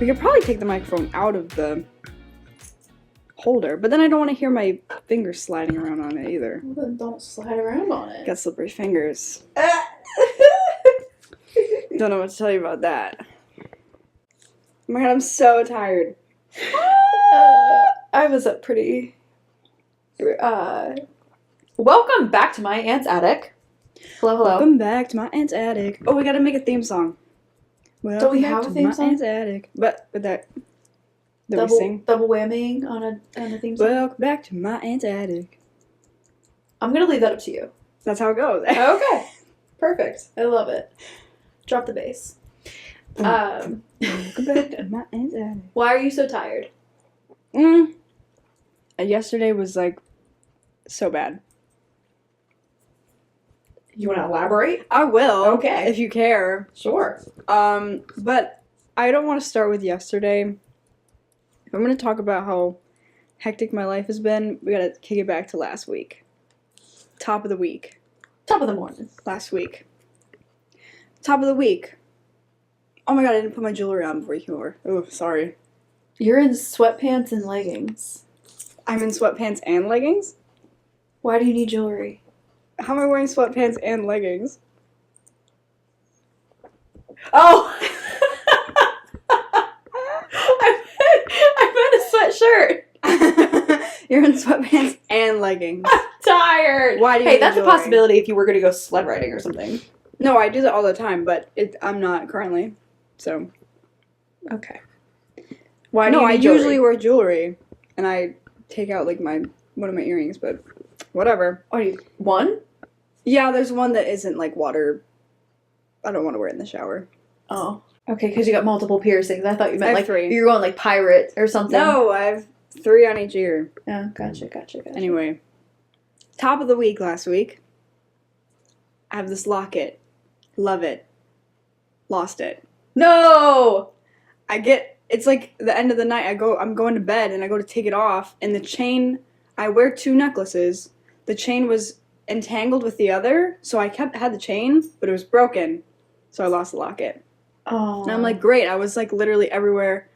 We could probably take the microphone out of the holder, but then I don't want to hear my fingers sliding around on it either. Well, then don't slide around on it. Got slippery fingers. Don't know what to tell you about that. Oh my god, I'm so tired. I was up pretty... Welcome back to my aunt's attic. Hello, hello. Welcome back to my aunt's attic. Oh, we gotta make a theme song. Don't we have a theme song? My aunt's attic. But that we sing. Double whamming on a theme song? Welcome back to my aunt's attic. I'm gonna leave that up to you. That's how it goes. Okay. Perfect. I love it. Drop the bass. Welcome back to my aunt's attic. Why are you so tired? Yesterday was like so bad. You want to elaborate? I will. Okay. If you care. Sure. But I don't want to start with yesterday. If I'm going to talk about how hectic my life has been, we got to kick it back to last week. Top of the week. Top of the morning. Last week. Top of the week. Oh my god, I didn't put my jewelry on before you came over. Oh, sorry. You're in sweatpants and leggings. I'm in sweatpants and leggings? Why do you need jewelry? How am I wearing sweatpants and leggings? Oh! I meant a sweatshirt. You're in sweatpants and leggings. I'm tired. Why do you Hey, need that's jewelry? a possibility if you were going to go sled riding or something. No, I do that all the time, but I'm not currently. So. Okay. Why do you No, I need jewelry? usually wear jewelry, and I take out like one of my earrings, but whatever. Are you one? Yeah, there's one that isn't like water. I don't want to wear it in the shower. Oh. Okay, because you got multiple piercings. I thought you I meant have like 3. you're going like pirate or something. No, I have 3 on each ear. Oh, gotcha. Anyway, top of the week last week. I have this locket. Love it. Lost it. No! It's like the end of the night. I'm going to bed and I go to take it off, and the chain, I wear 2 necklaces. The chain was entangled with the other, so I had the chain, but it was broken. So I lost the locket. Oh. And I'm like, great. I was like literally everywhere.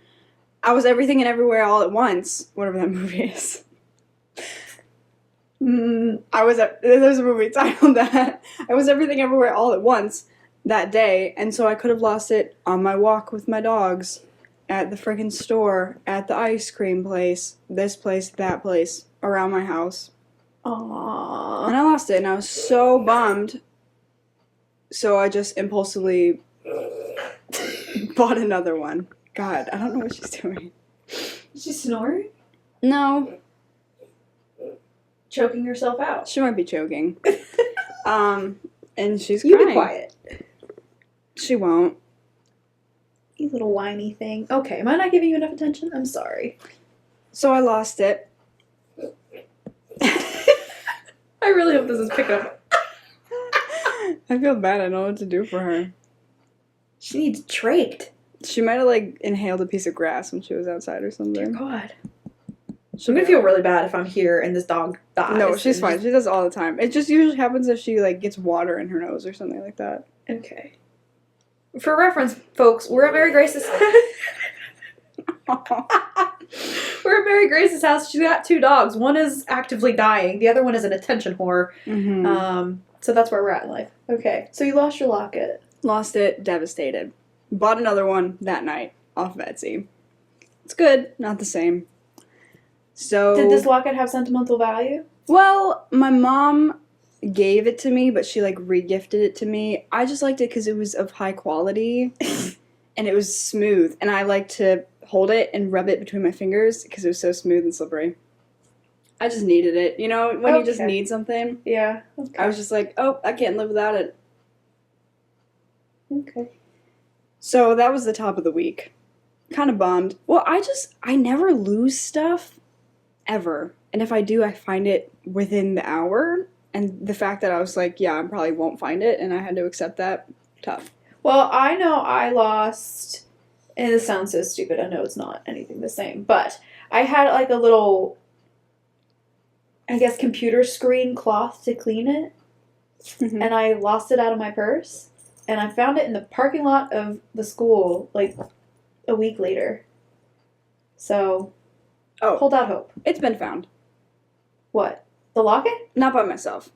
I was everything and everywhere all at once. Whatever that movie is. There's a movie titled that. I was everything everywhere all at once that day, and so I could have lost it on my walk with my dogs, at the friggin' store, at the ice cream place, this place, that place, around my house. Aww. And I lost it, and I was so bummed. So I just impulsively bought another one. God, I don't know what she's doing. Is she snoring? No, Choking herself out. she might be choking. And she's You crying. be quiet. She won't. You little whiny thing. Okay, am I not giving you enough attention? I'm sorry. So I lost it. I really hope this is picking up. I feel bad. I don't know what to do for her. She needs traked. She might have like inhaled a piece of grass when she was outside or Dear something. God. I'm gonna feel really bad if I'm here and this dog dies. No, she's fine. She does it all the time. It just usually happens if she like gets water in her nose or something like that. Okay. For reference, folks, we're at Mary Grace's. We're at Mary Grace's house. She's got 2 dogs. One is actively dying. The other one is an attention whore. Mm-hmm. So that's where we're at in life. Okay. So you lost your locket. Lost it. Devastated. Bought another one that night off of Etsy. It's good. Not the same. So. Did this locket have sentimental value? Well, my mom gave it to me, but she like re-gifted it to me. I just liked it because it was of high quality and it was smooth, and I like to hold it and rub it between my fingers because it was so smooth and slippery. I just needed it, you know, when you just Okay. need something. Yeah. Okay. I was just like, oh, I can't live without it. Okay. So that was the top of the week. Kind of bummed. Well, I never lose stuff ever, and if I do, I find it within the hour. And the fact that I was like, yeah, I probably won't find it, and I had to accept that, tough. Well, I know I lost, and this sounds so stupid, I know it's not anything the same, but I had like a little, I guess, computer screen cloth to clean it, Mm-hmm. and I lost it out of my purse, and I found it in the parking lot of the school, like, a week later. So, Oh, hold out hope. it's been found. What? The locket? Not by myself.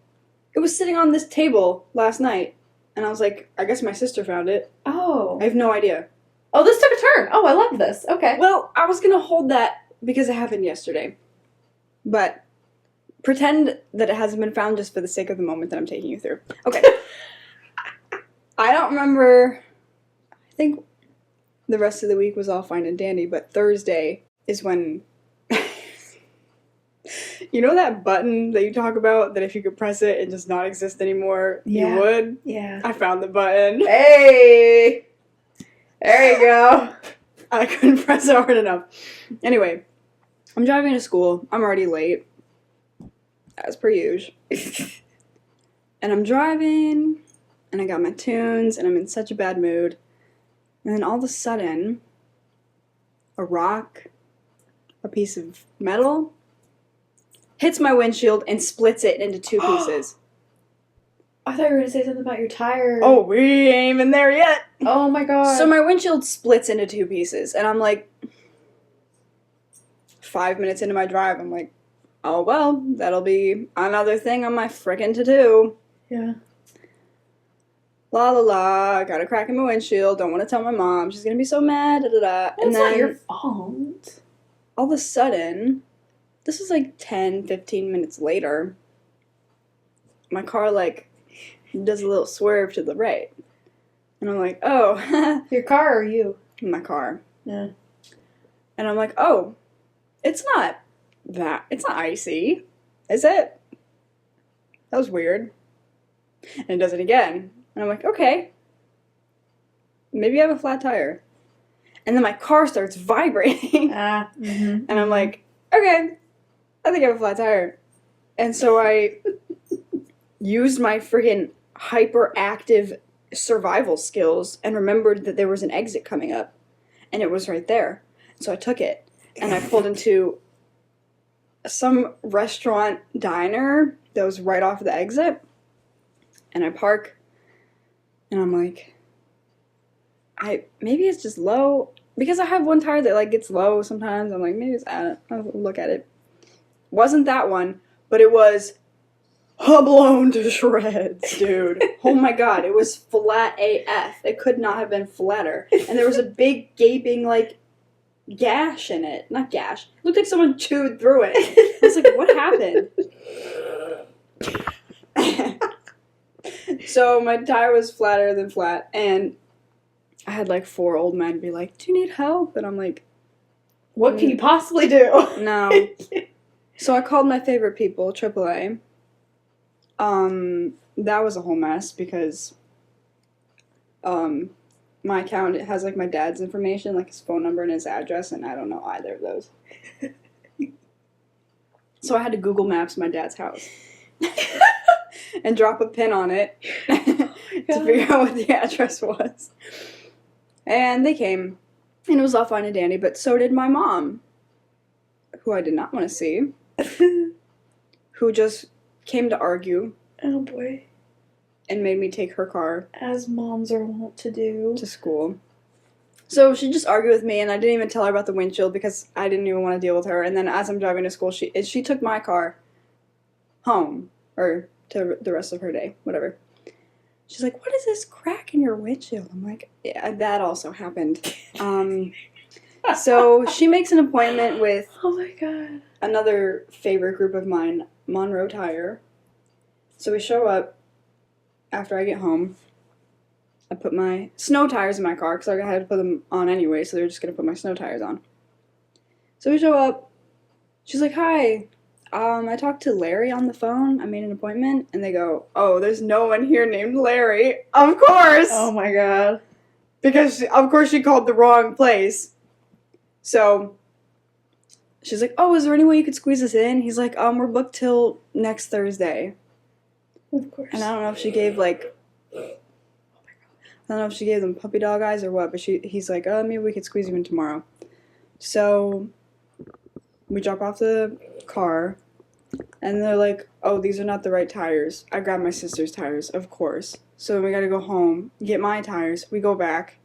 It was sitting on this table last night, and I was like, I guess my sister found it. Oh. I have no idea. Oh, this took a turn. Oh, I love this. Okay. Well, I was gonna hold that because it happened yesterday. But pretend that it hasn't been found just for the sake of the moment that I'm taking you through. Okay. I don't remember. I think the rest of the week was all fine and dandy, but Thursday is when. You know that button that you talk about that if you could press it and just not exist anymore, Yeah. you would? Yeah. I found the button. Hey! There you go. I couldn't press it hard enough. Anyway, I'm driving to school. I'm already late, as per usual. And I'm driving, and I got my tunes, and I'm in such a bad mood. And then all of a sudden, a rock, a piece of metal, hits my windshield and splits it into two pieces. I thought you were going to say something about your tire. Oh, we ain't even there yet. Oh my god. So my windshield splits into two pieces, and I'm like, 5 minutes into my drive, I'm like, oh well, that'll be another thing on my frickin' to-do. Yeah. La la la, got a crack in my windshield, don't want to tell my mom, she's gonna be so mad, da da da. It's not your fault. All of a sudden, this was like 10, 15 minutes later, my car like does a little swerve to the right. And I'm like, oh, Your car or you? my car. Yeah. And I'm like, oh, it's not icy, is it? That was weird. And it does it again. And I'm like, okay, maybe I have a flat tire. And then my car starts vibrating. Mm-hmm. And I'm like, okay, I think I have a flat tire. And so I used my freaking hyperactive survival skills and remembered that there was an exit coming up. And it was right there. So I took it. And I pulled into some restaurant diner that was right off the exit. And I park. And I'm like, maybe it's just low. Because I have one tire that like gets low sometimes. I'm like, maybe it's at it. I'll look at it. Wasn't that one, but it was blown to shreds, dude. Oh my god, it was flat AF. It could not have been flatter. And there was a big gaping like gash in it. Not gash. It looked like someone chewed through it. I was like, what happened? So my tire was flatter than flat, and I had like 4 old men be like, do you need help? And I'm like, What can you possibly do? no. So I called my favorite people, AAA. That was a whole mess because my account, it has like my dad's information, like his phone number and his address, and I don't know either of those. So I had to Google Maps my dad's house and drop a pin on it to figure out what the address was. And they came, and it was all fine and dandy, but so did my mom, who I did not want to see, who just came to argue. Oh boy. And made me take her car As moms are wont to do. to school. So she just argued with me, and I didn't even tell her about the windshield because I didn't even want to deal with her. And then as I'm driving to school, she took my car home, or to the rest of her day, whatever. She's like, what is this crack in your windshield? I'm like, yeah, that also happened. So she makes an appointment with Oh my god. another favorite group of mine, Monroe Tire. So we show up after I get home. I put my snow tires in my car because I had to put them on anyway, so they were just going to put my snow tires on. So we show up. She's like, hi. I talked to Larry on the phone. I made an appointment. And they go, oh, there's no one here named Larry. Of course. Oh my god. Because, of course, she called the wrong place. So she's like, oh, is there any way you could squeeze us in? He's like, we're booked till next Thursday. Of course. And I don't know if she gave, like, I don't know if she gave them puppy dog eyes or what, but he's like, oh, maybe we could squeeze you in tomorrow. So we drop off the car, and they're like, oh, these are not the right tires. I grabbed my sister's tires, of course. So we gotta go home, get my tires. We go back.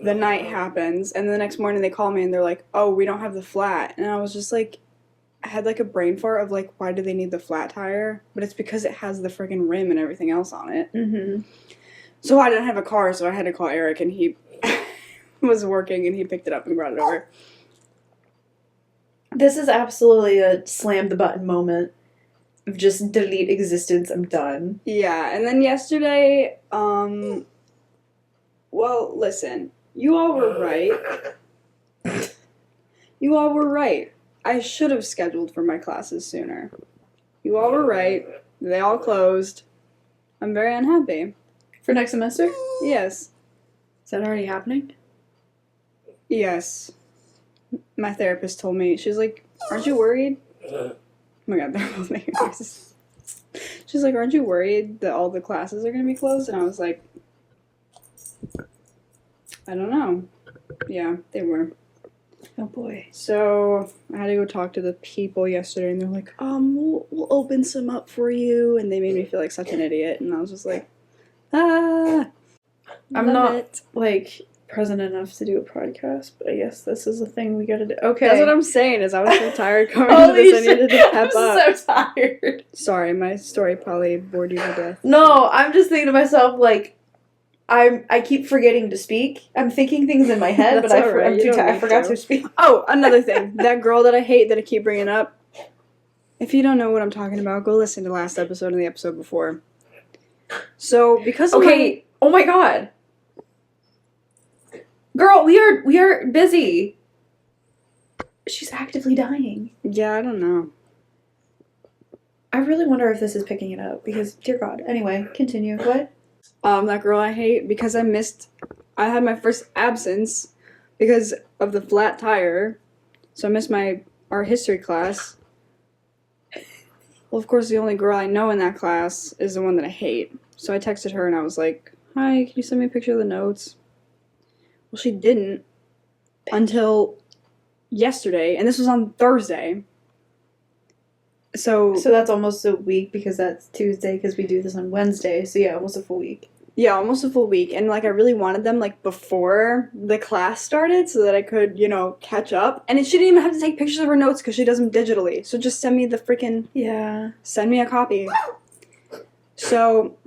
the night happens, and the next morning they call me and they're like, oh, we don't have the flat. And I was just like, I had like a brain fart of like, why do they need the flat tire? But it's because it has the friggin' rim and everything else on it. Mm-hmm. So I didn't have a car, so I had to call Eric, and he was working, and he picked it up and brought it over. This is absolutely a slam the button moment of just delete existence, I'm done. Yeah, and then yesterday, well, listen, you all were right. You all were right. I should have scheduled for my classes sooner. You all were right. They all closed. I'm very unhappy. For next semester? Yes. Is that already happening? Yes. My therapist told me, she's like, aren't you worried? Oh my god, they're both making noises. She's like, aren't you worried that all the classes are going to be closed? And I was like, I don't know. Yeah, they were. Oh boy. So I had to go talk to the people yesterday, and they're like, we'll open some up for you. And they made me feel like such an idiot. And I was just like, I'm not like present enough to do a podcast, but I guess this is a thing we gotta do. Okay. That's what I'm saying, is I was so tired coming to this, I needed to pep up. I'm so tired. Sorry, my story probably bored you to death. No, I'm just thinking to myself, like, I keep forgetting to speak. I'm thinking things in my head, but I'm too tired. I forgot to speak. Oh, another thing. That girl that I hate that I keep bringing up. If you don't know what I'm talking about, go listen to last episode and the episode before. So, because of oh my god. Girl, we are busy. She's actively dying. Yeah, I don't know. I really wonder if this is picking it up, because, dear God. Anyway, continue. What? That girl I hate, because I had my first absence because of the flat tire. So I missed my art history class. Well, of course, the only girl I know in that class is the one that I hate. So I texted her and I was like, hi, can you send me a picture of the notes? Well, she didn't until yesterday, and this was on Thursday. So that's almost a week, because that's Tuesday, because we do this on Wednesday. So yeah, almost a full week. Yeah, almost a full week. And, like, I really wanted them, like, before the class started so that I could, catch up. And she didn't even have to take pictures of her notes because she does them digitally. So just send me the freaking... Yeah. Send me a copy. So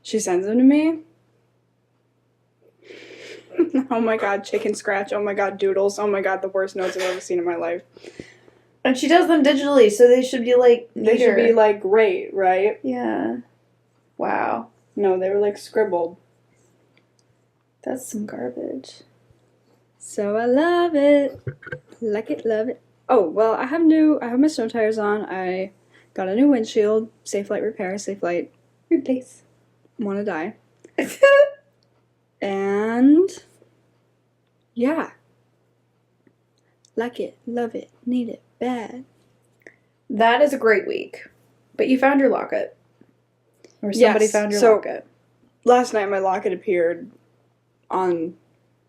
she sends them to me. Oh, my God, chicken scratch. Oh, my God, doodles. Oh, my God, the worst notes I've ever seen in my life. And she does them digitally, so they should be, like, neater. They should be, like, great, right? Yeah. Wow. No, they were, like, scribbled. That's some garbage. So I love it. Like it, love it. Oh, well, I have my snow tires on. I got a new windshield. Safe Light repair. Safe Light. Replace. Wanna die. And... yeah. Like it, love it, need it, bad. That is a great week. But you found your locket. Or somebody found your locket. Last night my locket appeared on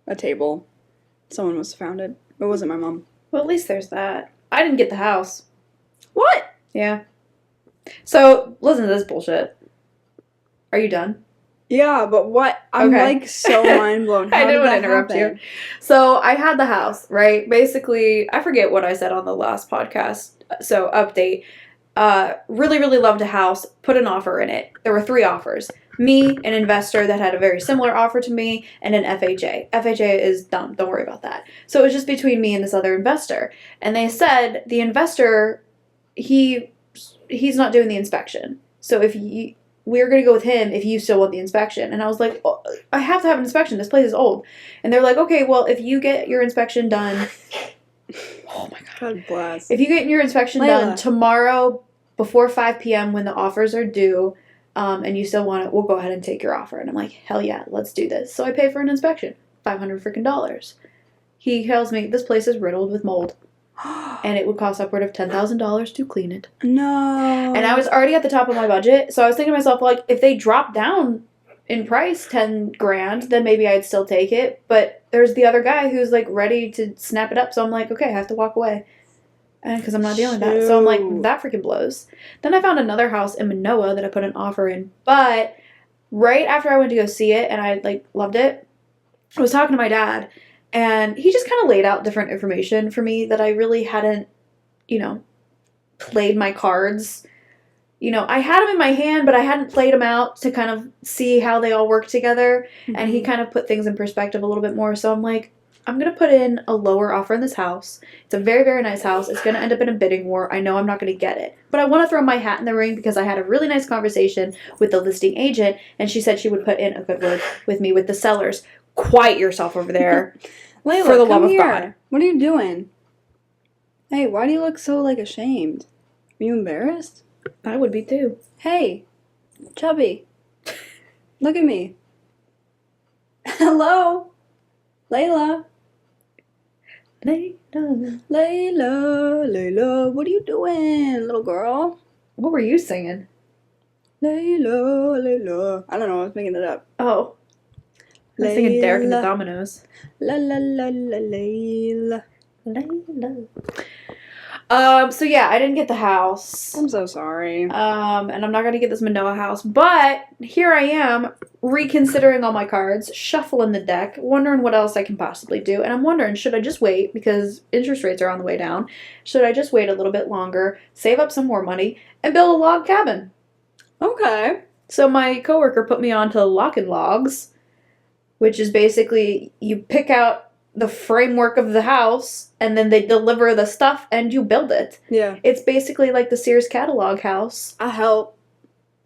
a table. Someone must have found it. It wasn't my mom. Well, at least there's that. I didn't get the house. What? Yeah. So, listen to this bullshit. Are you done? Yeah, but what? I'm like so mind blown. I didn't want to interrupt you. So I had the house, right? Basically, I forget what I said on the last podcast. So update. Really, really loved a house. Put an offer in it. There were 3 offers. Me, an investor that had a very similar offer to me, and an FHA. FHA is dumb. Don't worry about that. So it was just between me and this other investor. And they said the investor, he's not doing the inspection. So we're going to go with him if you still want the inspection. And I was like, oh, I have to have an inspection. This place is old. And they're like, okay, well, if you get your inspection done, oh my God. God bless. If you get your inspection done tomorrow before 5 p.m. when the offers are due, and you still want it, we'll go ahead and take your offer. And I'm like, hell yeah, let's do this. So I pay for an inspection, $500 freaking dollars. He tells me this place is riddled with mold. And it would cost upward of $10,000 to clean it. No. And I was already at the top of my budget, so I was thinking to myself, like, if they drop down in price 10 grand, then maybe I'd still take it. But there's the other guy who's, like, ready to snap it up, so I'm like, okay, I have to walk away. And because I'm not dealing with that. So I'm like, that freaking blows. Then I found another house in Manoa that I put an offer in. But right after I went to go see it, and I, like, loved it, I was talking to my dad, and he just kind of laid out different information for me that I really hadn't, played my cards. I had them in my hand, but I hadn't played them out to kind of see how they all work together. Mm-hmm. And he kind of put things in perspective a little bit more. So I'm like, I'm going to put in a lower offer in this house. It's a very, very nice house. It's going to end up in a bidding war. I know I'm not going to get it. But I want to throw my hat in the ring because I had a really nice conversation with the listing agent, and she said she would put in a good word with me with the sellers. Quiet yourself over there. Layla, for the come love here. of God. What are you doing? Hey, why do you look so, ashamed? Are you embarrassed? I would be too. Hey, Chubby. Look at me. Hello? Layla. Layla, what are you doing, little girl? What were you singing? Layla. I don't know, I was making it up. Oh. I was singing Derek and the Layla. Dominoes. Layla. So yeah, I didn't get the house. I'm so sorry. And I'm not gonna get this Manoa house, but here I am, reconsidering all my cards, shuffling the deck, wondering what else I can possibly do, and I'm wondering, should I just wait, because interest rates are on the way down, should I just wait a little bit longer, save up some more money, and build a log cabin? Okay. So my coworker put me on to Lock and Logs, which is basically, you pick out the framework of the house, and then they deliver the stuff, and you build it. Yeah. It's basically like the Sears catalog house. I'll help.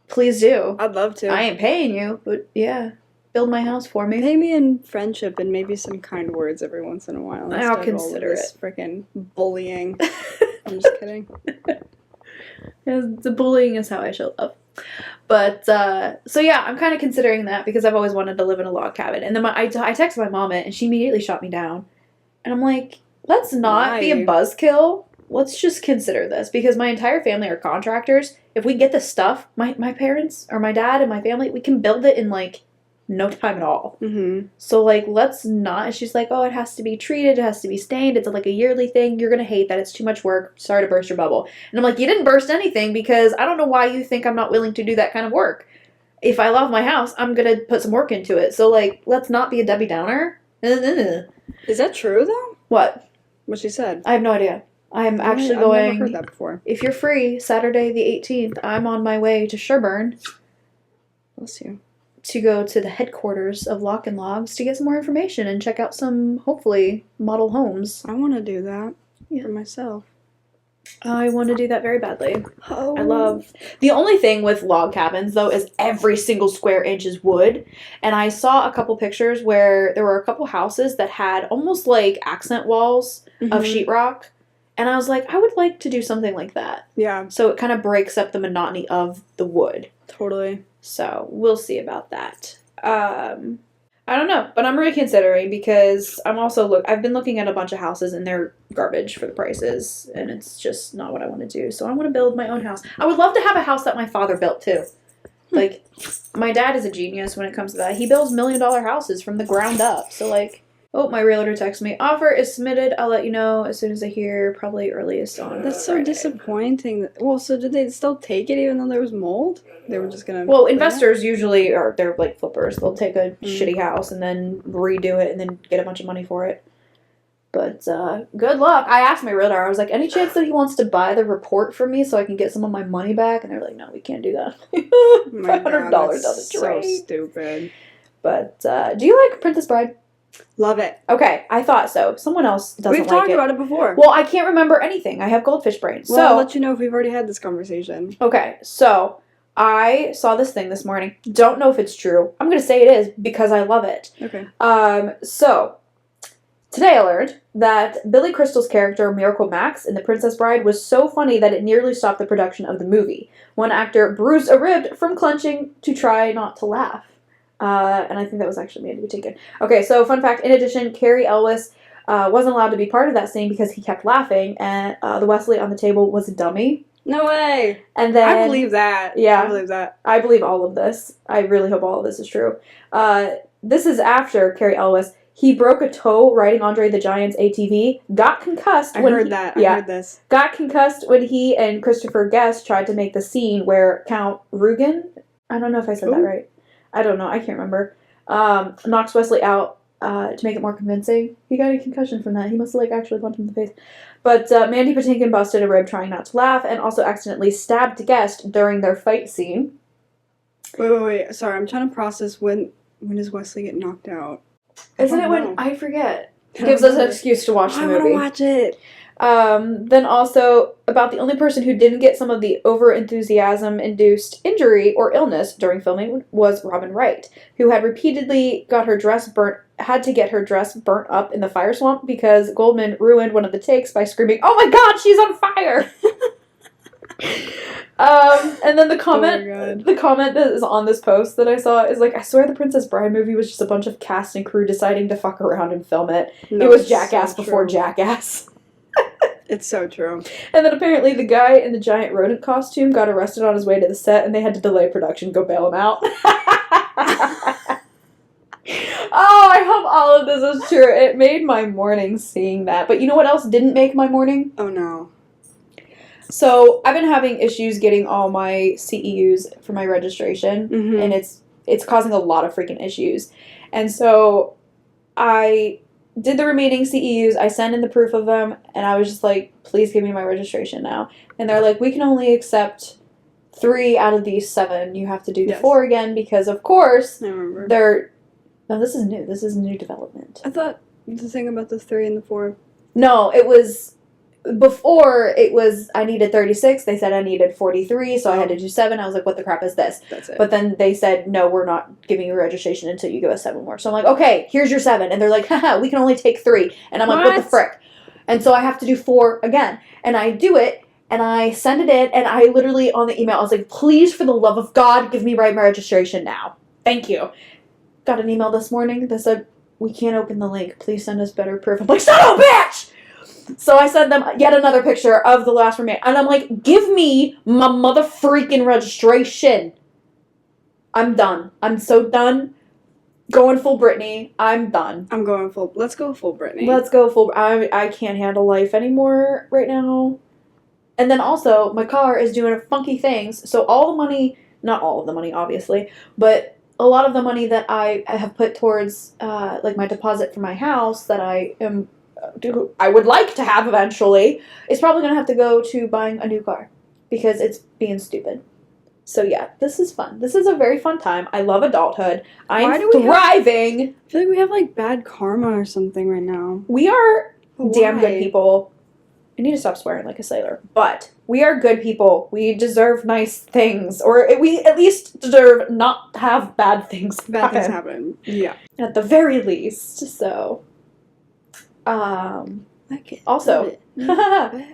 Please do. I'd love to. I ain't paying you, but yeah, build my house for me. Pay me in friendship and maybe some kind words every once in a while. I'll instead of all of consider this it. Freaking bullying. I'm just kidding. The bullying is how I show love. But, so yeah, I'm kind of considering that because I've always wanted to live in a log cabin. And then I texted my mom it, and she immediately shot me down. And I'm like, let's not be a buzzkill. Let's just consider this. Because my entire family are contractors. If we get the stuff, my parents, or my dad and my family, we can build it in, no time at all. Mm-hmm. So, let's not. And she's like, oh, it has to be treated. It has to be stained. It's a yearly thing. You're going to hate that. It's too much work. Sorry to burst your bubble. And I'm like, you didn't burst anything because I don't know why you think I'm not willing to do that kind of work. If I love my house, I'm going to put some work into it. So, let's not be a Debbie Downer. Is that true, though? What? What she said? I have no idea. I'm actually I've going. never heard that before. If you're free, Saturday the 18th, I'm on my way to Sherburne. Bless you. To go to the headquarters of Lock and Logs to get some more information and check out some, hopefully, model homes. I want to do that Yeah. for myself. I want to do that very badly. Oh. I love... The only thing with log cabins, though, is every single square inch is wood. And I saw a couple pictures where there were a couple houses that had almost accent walls of sheetrock. And I was like, I would like to do something like that. Yeah. So it kind of breaks up the monotony of the wood. Totally. So we'll see about that. I don't know, but I'm reconsidering because I've been looking at a bunch of houses and they're garbage for the prices, and it's just not what I want to do. So I want to build my own house. I would love to have a house that my father built too. My dad is a genius when it comes to that. He builds $1 million houses from the ground up. So oh, my realtor texted me. Offer is submitted. I'll let you know as soon as I hear, probably earliest on That's so Friday. disappointing. Well, so did they still take it even though there was mold? They were just gonna... Well, investors usually are, they're flippers. They'll take a shitty house and then redo it and then get a bunch of money for it. But, good luck. I asked my realtor, I was like, any chance that he wants to buy the report from me so I can get some of my money back? And they're like, no, we can't do that. $500 doesn't trade. So stupid. But, do you like Princess Bride? Love it. Okay, I thought so. Someone else doesn't like it. We've talked about it before. Well, I can't remember anything. I have goldfish brain. Well, I'll let you know if we've already had this conversation. Okay, so I saw this thing this morning. Don't know if it's true. I'm going to say it is because I love it. Okay. So today I learned that Billy Crystal's character, Miracle Max, in The Princess Bride was so funny that it nearly stopped the production of the movie. One actor bruised a rib from clenching to try not to laugh. And I think that was actually made to be taken. Okay, so fun fact, in addition, Cary Elwes wasn't allowed to be part of that scene because he kept laughing, and the Wesley on the table was a dummy. No way. And then I believe that. Yeah. I believe that. I believe all of this. I really hope all of this is true. This is after Cary Elwes. He broke a toe riding Andre the Giant's ATV, got concussed. I heard that. I heard this. Got concussed when he and Christopher Guest tried to make the scene where Count Rugen, I don't know if I said that right. I don't know. I can't remember. Knocks Wesley out to make it more convincing. He got a concussion from that. He must have like actually punched him in the face. But Mandy Patinkin busted a rib trying not to laugh and also accidentally stabbed a guest during their fight scene. Wait. Sorry, I'm trying to process when does Wesley get knocked out? Isn't it when I forget? It gives us an excuse to watch the movie. I want to watch it. Then also, about the only person who didn't get some of the over-enthusiasm-induced injury or illness during filming was Robin Wright, who had repeatedly had to get her dress burnt up in the fire swamp because Goldman ruined one of the takes by screaming, "Oh my God, she's on fire!" And then the comment that is on this post that I saw is like, I swear the Princess Bride movie was just a bunch of cast and crew deciding to fuck around and film it. No, it was Jackass before Jackass. It's so true. And then apparently the guy in the giant rodent costume got arrested on his way to the set and they had to delay production, go bail him out. Oh, I hope all of this is true. It made my morning seeing that. But you know what else didn't make my morning? Oh no. So I've been having issues getting all my CEUs for my registration, and it's causing a lot of freaking issues. And so I did the remaining CEUs, I sent in the proof of them, and I was just like, please give me my registration now. And they're like, we can only accept 3 out of these 7. You have to do the 4 again because, of course, I remember. No, this is new. This is new development. I thought the thing about the 3 and the 4. No, it was... Before, it was, I needed 36. They said I needed 43, so I had to do 7. I was like, what the crap is this? That's it. But then they said, no, we're not giving you registration until you give us 7 more. So I'm like, okay, here's your 7. And they're like, haha, we can only take 3. And I'm like, what the frick? And so I have to do 4 again. And I do it, and I send it in, and I literally, on the email, I was like, please, for the love of God, give me my registration now. Thank you. Got an email this morning that said, we can't open the link. Please send us better proof. I'm like, son of a bitch! So I sent them yet another picture of the last remain. And I'm like, give me my mother freaking registration. I'm done. I'm so done. Going full Britney. I'm done. I'm going full. Let's go full Britney. Let's go full. I can't handle life anymore right now. And then also, my car is doing funky things. So all the money, not all of the money, obviously, but a lot of the money that I have put towards like my deposit for my house that I would like to have eventually, it's probably going to have to go to buying a new car because it's being stupid. So yeah, this is fun. This is a very fun time. I love adulthood. I'm thriving. I feel like we have like bad karma or something right now. We are damn good people. I need to stop swearing like a sailor. But we are good people. We deserve nice things. Or we at least deserve not to have bad things happen. Bad things happen. Yeah. At the very least. So... also,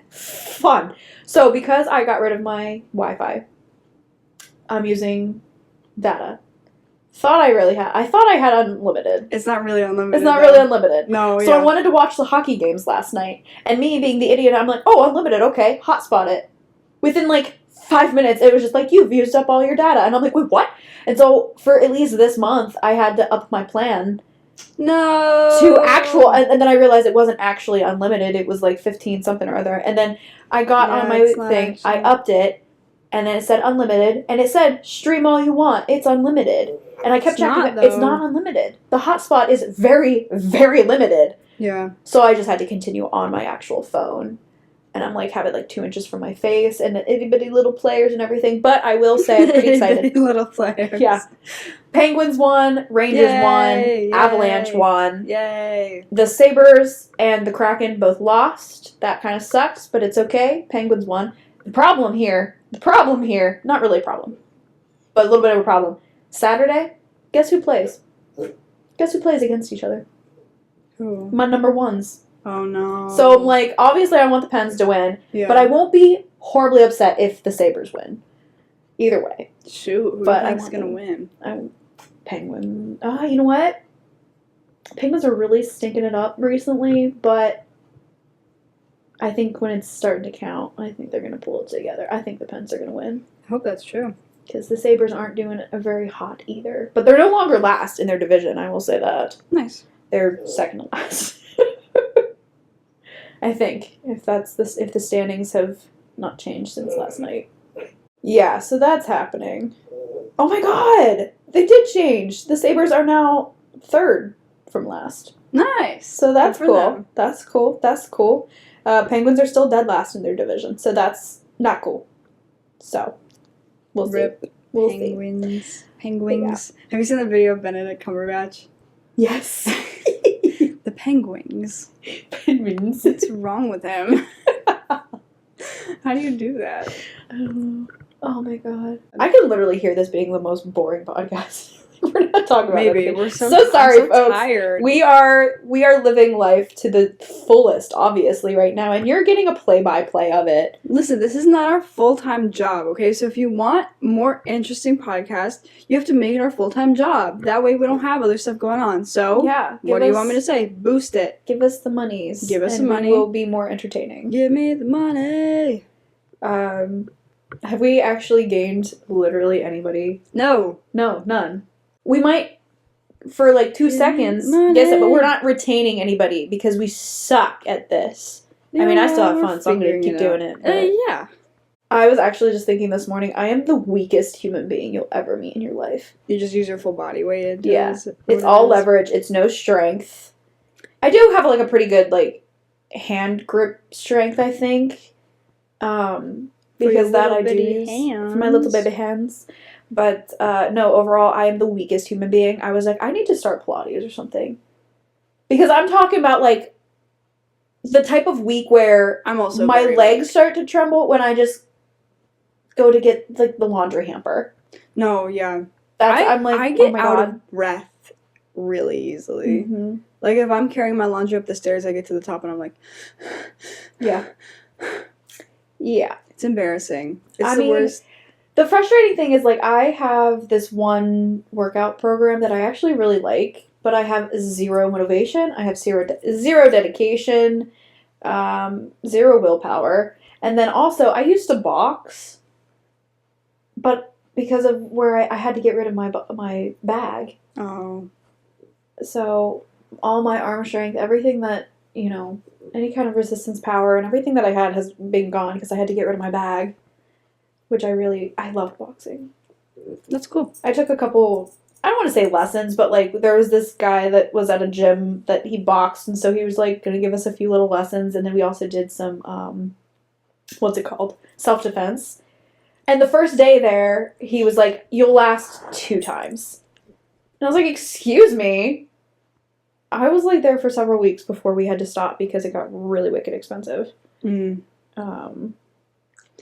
fun. So, because I got rid of my Wi-Fi, I'm using data. I thought I had unlimited. It's not really unlimited. It's not really unlimited. No, So I wanted to watch the hockey games last night, and me being the idiot, I'm like, oh, unlimited, okay, hotspot it. Within like 5 minutes, it was just like, you've used up all your data. And I'm like, wait, what? And so, for at least this month, I had to up my plan. No. To actual, and then I realized it wasn't actually unlimited. It was like 15 something or other. And then I got on my thing, I upped it, and then it said unlimited, and it said stream all you want. It's unlimited. And I kept checking. It's not unlimited. The hotspot is very, very limited. Yeah. So I just had to continue on my actual phone. And I'm like, have it like 2 inches from my face, and the itty bitty little players and everything. But I will say, I'm pretty excited. Little players. Yeah. Penguins won, Rangers won, Avalanche won. Yay. The Sabres and the Kraken both lost. That kind of sucks, but it's okay. Penguins won. The problem here, not really a problem, but a little bit of a problem. Saturday, guess who plays? Guess who plays against each other? Who? My number ones. Oh, no. So I'm like, obviously I want the Pens to win, but I won't be horribly upset if the Sabres win. Either way. Shoot, who do you think's going to win? Penguin. You know what? Penguins are really stinking it up recently, but I think when it's starting to count, I think they're going to pull it together. I think the Pens are going to win. I hope that's true. Because the Sabres aren't doing it very hot either. But they're no longer last in their division, I will say that. Nice. They're second to last. I think, if the standings have not changed since last night. Yeah, so that's happening. Oh my god! They did change! The Sabres are now 3rd from last. Nice. So that's Good for cool. them. That's cool. That's cool. Penguins are still dead last in their division, so that's not cool. So we'll see. Rip. We'll see. Penguins. Penguins. Have you seen the video of Benedict Cumberbatch? Yes. The penguins. Penguins. What's wrong with him? How do you do that? I don't know. Oh my god. I can literally hear this being the most boring podcast. We're not talking about Maybe. anything. We're so sorry, I'm so folks. tired. We are living life to the fullest, obviously, right now, and you're getting a play-by-play of it. Listen, this is not our full-time job, okay? So if you want more interesting podcasts, you have to make it our full-time job. That way we don't have other stuff going on. So, Yeah. what do you want me to say? Boost it. Give us the monies. Give us and the money. We will be more entertaining. Give me the money. Have we actually gained literally anybody? No. No, none. We might, for like 2 seconds, guess it, but we're not retaining anybody because we suck at this. I mean, I still have fun, so I'm going to keep doing it. Yeah. I was actually just thinking this morning, I am the weakest human being you'll ever meet in your life. You just use your full body weight. Yeah. It's all leverage. It's no strength. I do have like a pretty good like hand grip strength, I think. Because that I do use for my little baby hands. But no, overall, I am the weakest human being. I was like, I need to start Pilates or something. Because I'm talking about like the type of week where I'm also my legs start to tremble when I just go to get like the laundry hamper. No, yeah. I'm like, I get oh my out God. of breath really easily. Mm-hmm. Like if I'm carrying my laundry up the stairs, I get to the top and I'm like, yeah. Yeah. It's embarrassing. It's I the mean, worst. The frustrating thing is, like, I have this one workout program that I actually really like, but I have zero motivation. I have zero dedication, zero willpower. And then also, I used to box, but because of where I had to get rid of my bag. Oh. So, all my arm strength, everything that, you know, any kind of resistance power and everything that I had has been gone because I had to get rid of my bag. Which I loved boxing. That's cool. I took a couple, I don't want to say lessons, but like there was this guy that was at a gym that he boxed, and so he was like going to give us a few little lessons, and then we also did some, what's it called? Self-defense. And the first day there, he was like, you'll last 2 times. And I was like, excuse me? I was like there for several weeks before we had to stop because it got really wicked expensive. Mm.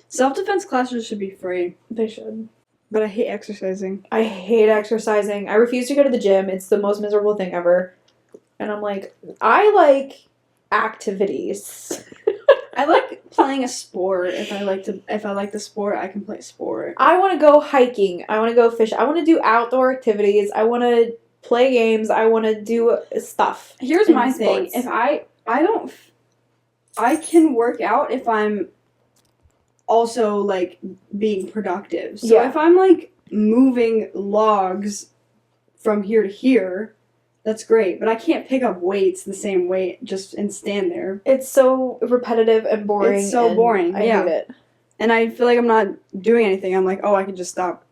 Self-defense classes should be free. They should. But I hate exercising. I hate exercising. I refuse to go to the gym. It's the most miserable thing ever. And I'm like, I like activities. I like playing a sport. If I like the sport, I can play sport. I want to go hiking. I want to go fish. I want to do outdoor activities. I want to play games. I want to do stuff. Here's my thing. If I can work out if I'm also like being productive. So if I'm like moving logs from here to here, that's great. But I can't pick up weights the same weight just and stand there. It's so repetitive and boring. It's so boring. I hate it. And I feel like I'm not doing anything. I'm like, oh, I could just stop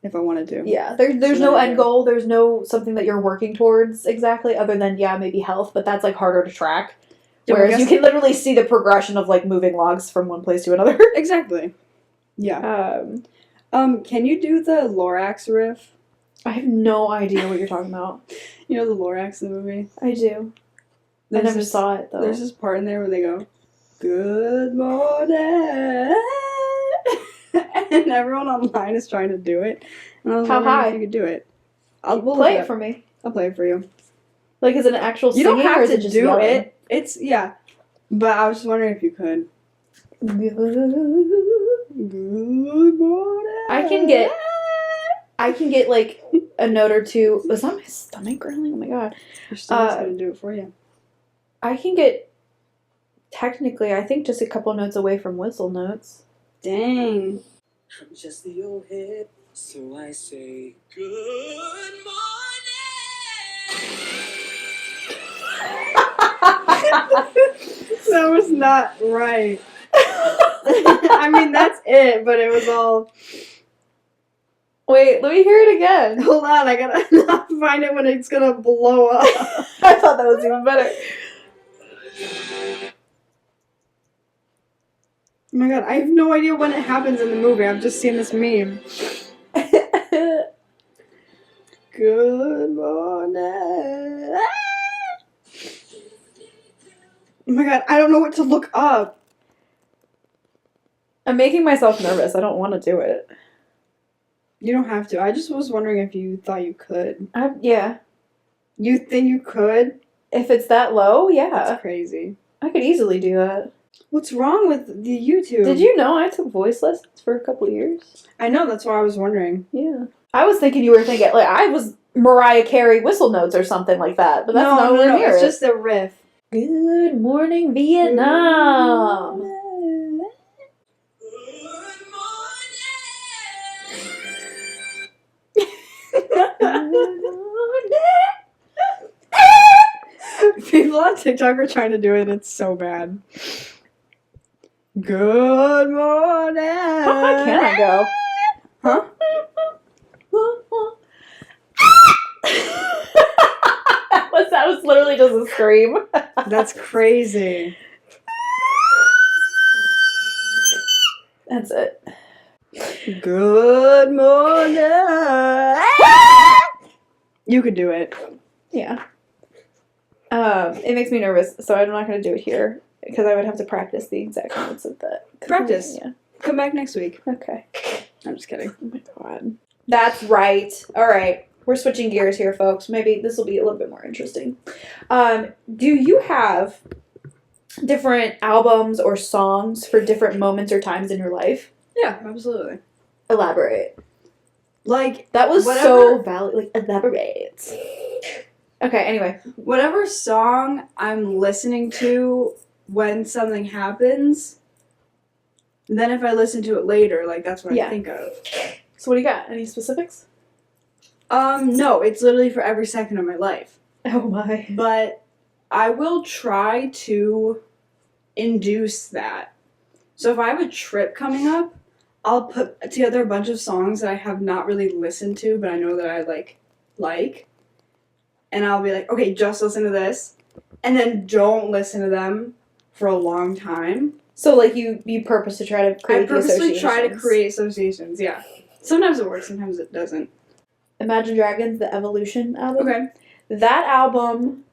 if I wanted to. Yeah. There's no end goal. There's no something that you're working towards exactly other than, maybe health. But that's like harder to track. Yeah, whereas you can literally see the progression of like moving logs from one place to another. Exactly. Yeah. Can you do the Lorax riff? I have no idea what you're talking about. You know the Lorax in the movie? I do. I never saw it though. There's this part in there where they go, "Good morning," and everyone online is trying to do it. And I was wondering if you could do it. We'll play it for me. I'll play it for you. Like, is it an actual You singing, don't have or is to it just do yelling? it. It's but I was just wondering if you could. Good morning. I can get like a note or two. Was that my stomach growling? Oh my god. Your stomach's gonna do it for you. I can get technically, I think, just a couple notes away from whistle notes. Dang. I'm just the old head, so I say good morning. That was not right. I mean, that's it, but it was all... Wait, let me hear it again. Hold on, I gotta not find it when it's gonna blow up. I thought that was even better. Oh my god, I have no idea when it happens in the movie. I've just seen this meme. Good morning. Oh my god, I don't know what to look up. I'm making myself nervous. I don't want to do it. You don't have to. I just was wondering if you thought you could. Yeah. You think you could? If it's that low, yeah. That's crazy. I could easily do that. What's wrong with the YouTube? Did you know I took voice lessons for a couple of years? I know, that's why I was wondering. Yeah. I was thinking you were thinking, like, I was Mariah Carey whistle notes or something like that, but that's nowhere near it's it. just a riff. Good morning, Vietnam. Good People on TikTok are trying to do it. It's so bad. Good morning. How high can I go? Huh? That was literally just a scream. That's crazy. That's it. Good morning. You could do it. Yeah. It makes me nervous, so I'm not going to do it here because I would have to practice the exact notes of that. Practice. Yeah. Come back next week. Okay. I'm just kidding. Oh my god. That's right. All right. We're switching gears here, folks. Maybe this will be a little bit more interesting. Do you have different albums or songs for different moments or times in your life? Yeah, absolutely. Elaborate. Like, That was whatever- so valid. Like, elaborate. Okay, anyway. whatever song I'm listening to when something happens, then if I listen to it later, like, that's what Yeah. I think of. So what do you got? Any specifics? No, it's literally for every second of my life. Oh my. But I will try to induce that. So if I have a trip coming up, I'll put together a bunch of songs that I have not really listened to, but I know that I like. And I'll be like, okay, just listen to this. And then don't listen to them for a long time. So, like, you purpose to try to create I purposely try to associations. create associations, yeah. Sometimes it works, sometimes it doesn't. Imagine Dragons, the Evolution album. Okay. That album,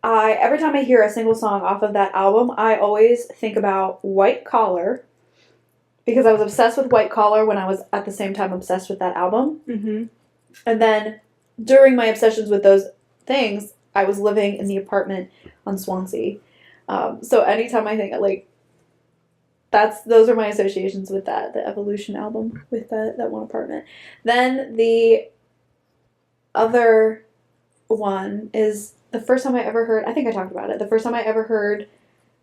every time I hear a single song off of that album, I always think about White Collar, because I was obsessed with White Collar when I was at the same time obsessed with that album. Mm-hmm. And then during my obsessions with those things, I was living in the apartment on Swansea. So anytime I think, like, those are my associations with that, the Evolution album, with that one apartment. Then the other one is the first time I ever heard, I think I talked about it, the first time I ever heard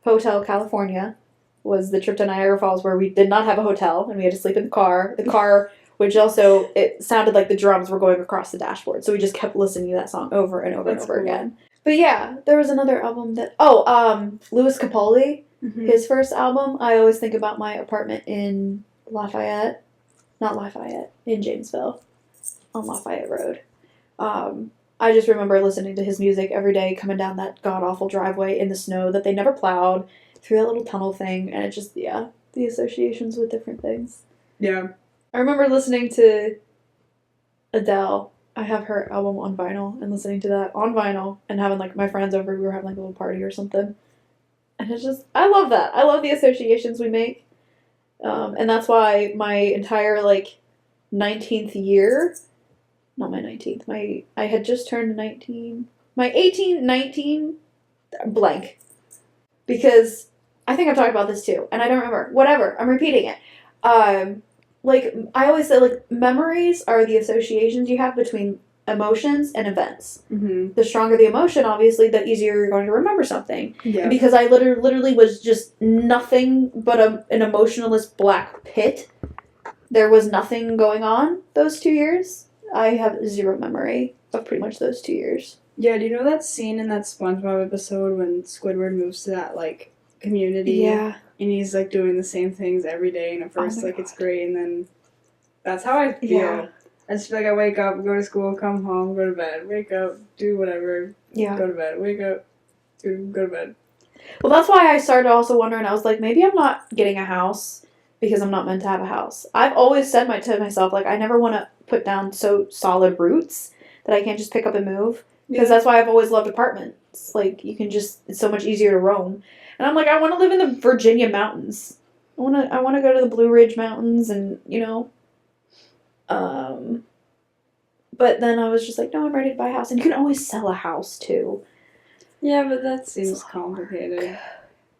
Hotel California was the trip to Niagara Falls, where we did not have a hotel and we had to sleep in the car. The car, which also, it sounded like the drums were going across the dashboard. So we just kept listening to that song over and over That's and over cool. again. But yeah, there was another album that, Louis Capaldi. Mm-hmm. His first album, I always think about my apartment in Lafayette. Not Lafayette, in Janesville, on Lafayette Road. I just remember listening to his music every day, coming down that god-awful driveway in the snow that they never plowed, through that little tunnel thing, and it just, yeah, the associations with different things. Yeah. I remember listening to Adele. I have her album on vinyl, and listening to that on vinyl, and having, like, my friends over, we were having, like, a little party or something. And it's just, I love that. I love the associations we make. And that's why my entire, 19th year, not my 19th, I had just turned 19, my 18, 19, blank. Because I think I've talked about this too, and I don't remember. Whatever, I'm repeating it. I always say, memories are the associations you have between emotions and events. Mm-hmm. The stronger the emotion, obviously, the easier you're going to remember something. Yeah. And because I literally was just nothing but an emotionless black pit, there was nothing going on those 2 years. I have zero memory of pretty much those 2 years. Yeah, do you know that scene in that SpongeBob episode when Squidward moves to that, community? Yeah. And he's, doing the same things every day, and at first, my it's great, and then that's how I feel. Yeah. I just feel like I wake up, go to school, come home, go to bed, wake up, do whatever, Yeah. go to bed, wake up, go to bed. Well, that's why I started also wondering. I was like, maybe I'm not getting a house because I'm not meant to have a house. I've always said to myself, like, I never want to put down so solid roots that I can't just pick up and move. Because that's why I've always loved apartments. Like, you can just, it's so much easier to roam. And I'm like, I want to live in the Virginia mountains. I want to go to the Blue Ridge Mountains and, you know. But then I was just like, no, I'm ready to buy a house. And you can always sell a house, too. Yeah, but that seems complicated.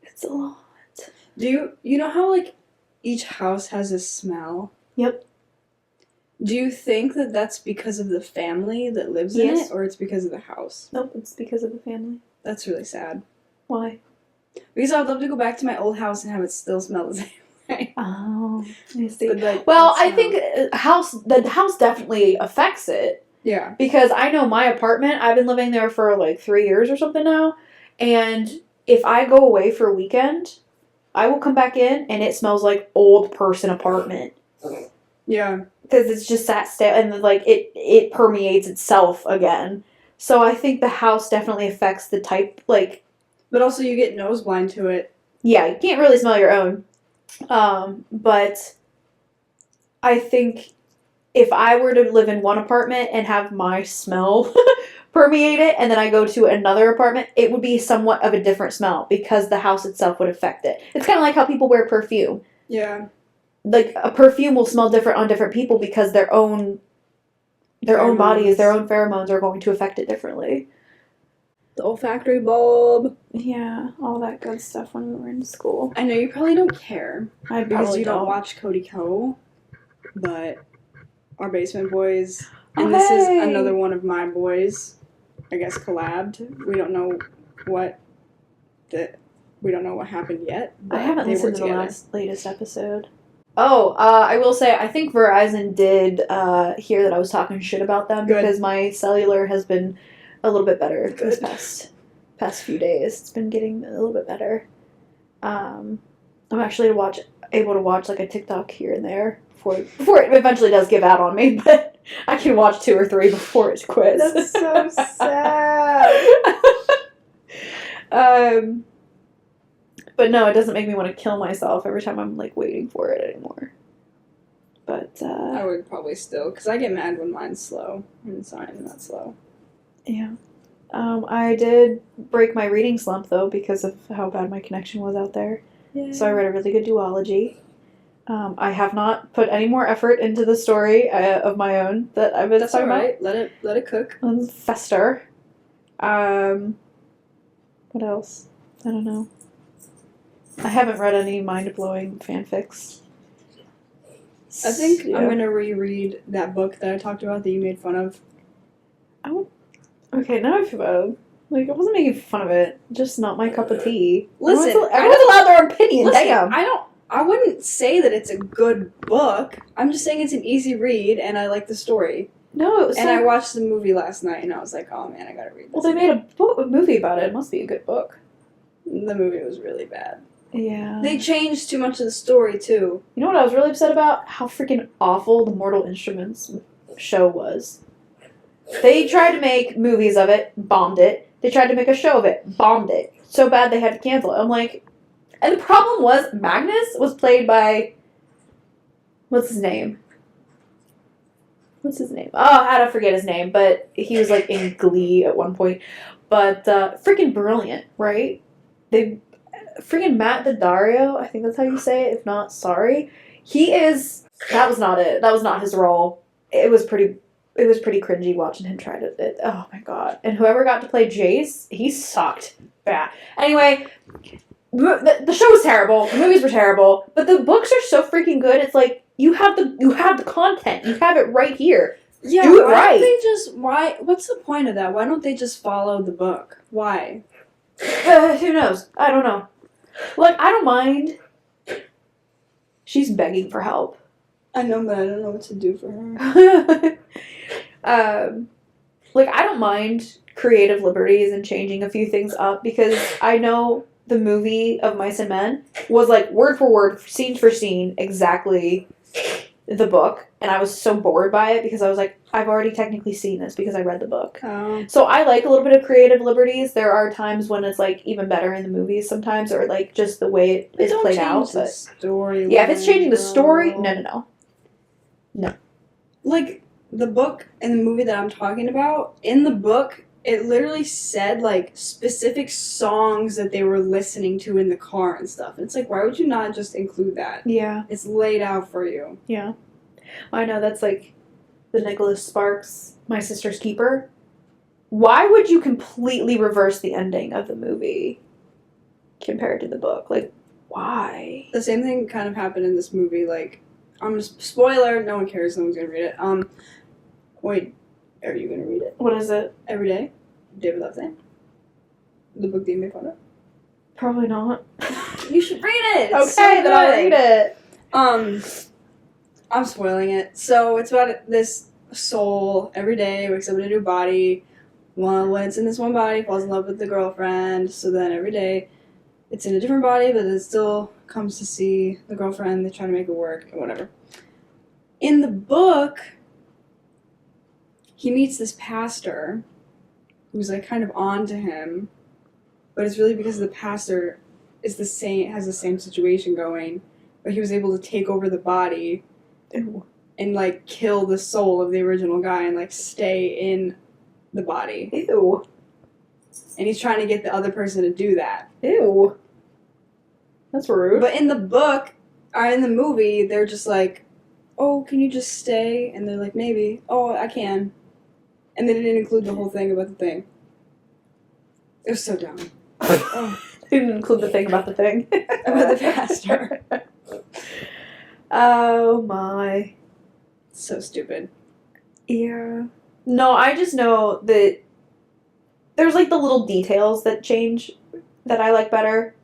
It's a lot. Do you know how, like, each house has a smell? Yep. Do you think that that's because of the family that lives in Yes. it, or it's because of the house? Nope, it's because of the family. That's really sad. Why? Because I would love to go back to my old house and have it still smell the same way. Oh, I see. But, like, Well, it's I not- think the house definitely affects it. Yeah. Because I know my apartment, I've been living there for like 3 years or something now, and if I go away for a weekend, I will come back in and it smells like old person apartment. Yeah. Because it's just sat stale and like it permeates itself again. So I think the house definitely affects the type, like, But also you get nose blind to it. yeah, you can't really smell your own. But I think if I were to live in one apartment and have my smell permeate it, and then I go to another apartment, it would be somewhat of a different smell because the house itself would affect it. It's kind of like how people wear perfume. Yeah. Like, a perfume will smell different on different people because their own bodies, their own pheromones are going to affect it differently. The olfactory bulb. Yeah, all that good stuff when we were in school. I know you probably don't care I because probably you don't watch Cody Co, but our basement boys, and Oh, this is hey! another one of my boys, I guess collabed. We don't know what happened yet. I but haven't they were listened to the together. latest episode. Oh, I will say, I think Verizon did hear that I was talking shit about them Good. because my cellular has been a little bit better this Good. past few days. It's been getting a little bit better. I'm actually able to watch like a TikTok here and there before it eventually does give out on me, but I can watch 2 or 3 before it quits. That's so sad. But no, it doesn't make me want to kill myself every time I'm like waiting for it anymore. But I would probably still, because I get mad when mine's slow, and it's not even that slow. yeah. I did break my reading slump though because of how bad my connection was out there. Yeah. So I read a really good duology. I have not put any more effort into the story of my own that I've been That's talking alright. Let it cook. about. Fester. What else? I don't know. I haven't read any mind-blowing fanfics. I think Yeah. I'm gonna reread that book that I talked about that you made fun of. Okay, now I feel bad. Like, I wasn't making fun of it. Just not my cup of tea. Listen, everyone's allowed their own opinion. Listen, Damn. I wouldn't say that it's a good book. I'm just saying it's an easy read and I like the story. No, it was And so... I watched the movie last night and I was like, oh man, I gotta read this. Well, they made a movie about it. It must be a good book. The movie was really bad. Yeah. They changed too much of the story too. You know what I was really upset about? How freaking awful the Mortal Instruments show was. They tried to make movies of it, bombed it. They tried to make a show of it, bombed it. So bad they had to cancel it. I'm like... And the problem was, Magnus was played by... What's his name? Oh, I don't forget his name, but he was like in Glee at one point. But freaking brilliant, right? They freaking Matt Daddario, I think that's how you say it. If not, sorry. He is. That was not it. That was not his role. It was pretty cringy watching him try to. Oh my god! And whoever got to play Jace, he sucked bad. Anyway. The show was terrible. The movies were terrible, but the books are so freaking good. It's like you have the content. You have it right here. Yeah, Do it why right. don't what's the point of that? Why don't they just follow the book? Why? Who knows? I don't know. Like, I don't mind. She's begging for help. I know, but I don't know what to do for her. Like, I don't mind creative liberties and changing a few things up because I know the movie of Mice and Men was like word for word, scene for scene, exactly the book, and I was so bored by it because I was like, I've already technically seen this because I read the book. Oh. So I like a little bit of creative liberties. There are times when it's like even better in the movies sometimes, or like just the way it is played out. But Story. yeah, if it's changing the story, no. Like the book and the movie that I'm talking about, in the book, it literally said like specific songs that they were listening to in the car and stuff. And it's like, why would you not just include that? Yeah, It's laid out for you. yeah. I know that's like the Nicholas Sparks, My Sister's Keeper. Why would you completely reverse the ending of the movie compared to the book? Like, why? The same thing kind of happened in this movie. Like, spoiler, no one cares, no one's gonna read it. Wait, are you gonna read it? What is it? Every Day? David Levine? The book that you made fun of? Probably not. You should read it! It's Okay, so then I'll good. read it. I'm spoiling it. So it's about this soul every day wakes up in a new body. When it's in this one body, falls in love with the girlfriend. So then every day it's in a different body, but it still comes to see the girlfriend. They try to make it work and whatever. In the book, he meets this pastor who's like kind of on to him, but it's really because the pastor is has the same situation going, but he was able to take over the body. Ew. And like kill the soul of the original guy and like stay in the body. Ew. And he's trying to get the other person to do that. Ew. That's rude. But in the book, or in the movie, they're just like, oh, can you just stay? And they're like, maybe. Oh, I can. And they didn't include the whole thing about the thing. It was so dumb. Oh, Didn't include the thing about the thing. about the pastor. Oh my. So stupid. Yeah. No, I just know that there's like the little details that change that I like better.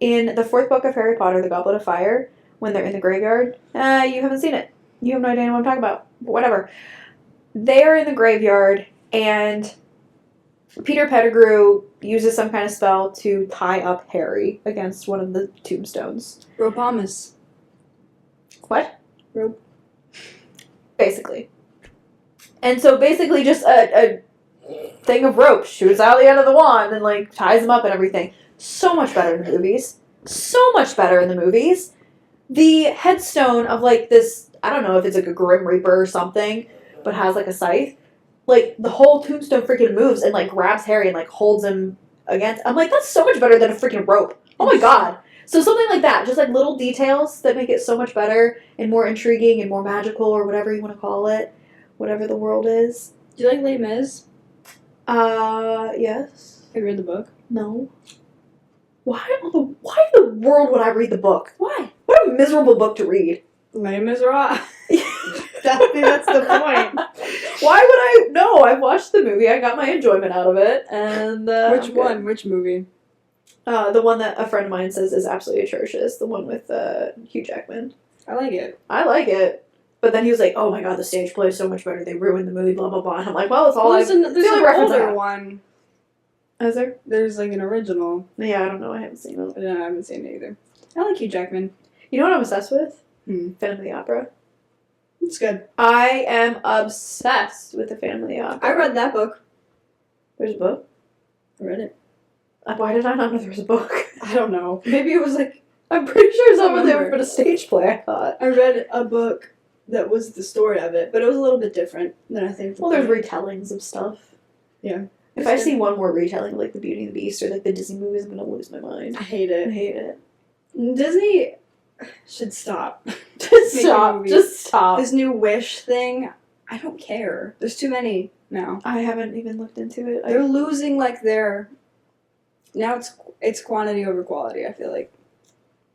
In the fourth book of Harry Potter, The Goblet of Fire, when they're in the graveyard, you haven't seen it. You have no idea what I'm talking about. But whatever. They're in the graveyard, and Peter Pettigrew uses some kind of spell to tie up Harry against one of the tombstones. Ropamus. What? Rope. Basically. And so basically just a thing of rope shoots out the end of the wand and like ties him up and everything. So much better in the movies. So much better in the movies. The headstone of like this, I don't know if it's like a Grim Reaper or something, but has like a scythe. Like the whole tombstone freaking moves and like grabs Harry and like holds him against. I'm like, that's so much better than a freaking rope. Oh my god. So something like that, just like little details that make it so much better and more intriguing and more magical or whatever you want to call it, whatever the world is. Do you like Les Mis? Yes. Have you read the book? No. Why in the world would I read the book? Why? What a miserable book to read. Les Miserables. That's the point. Why would I? No, I watched the movie. I got my enjoyment out of it. And Which I'm one? good. Which movie? The one that a friend of mine says is absolutely atrocious. The one with Hugh Jackman. I like it. I like it. But then he was like, "Oh my god, the stage play is so much better. They ruined the movie, blah blah blah." And I'm like, "Well, it's all there's the an only reference I older have." one. Is there? There's like an original. Yeah, I don't know. I haven't seen it. I haven't seen it either. I like Hugh Jackman. You know what I'm obsessed with? Phantom of the Opera. It's good. I am obsessed with the Phantom of the Opera. I read that book. There's a book. I read it. Why did I not know there was a book? I don't know. Maybe it was like I'm pretty sure some of them remember. were a stage play. I thought. I read a book that was the story of it, but it was a little bit different than I think. Well, there's retellings of stuff. Yeah. If I see one more retelling, like the Beauty and the Beast or like the Disney movies, I'm gonna lose my mind. I hate I it. hate it. Disney should stop. Just Making stop. movies. Just stop. This new Wish thing, I don't care. There's too many now. I haven't even looked into it. They're losing like their. Now it's quantity over quality. I feel like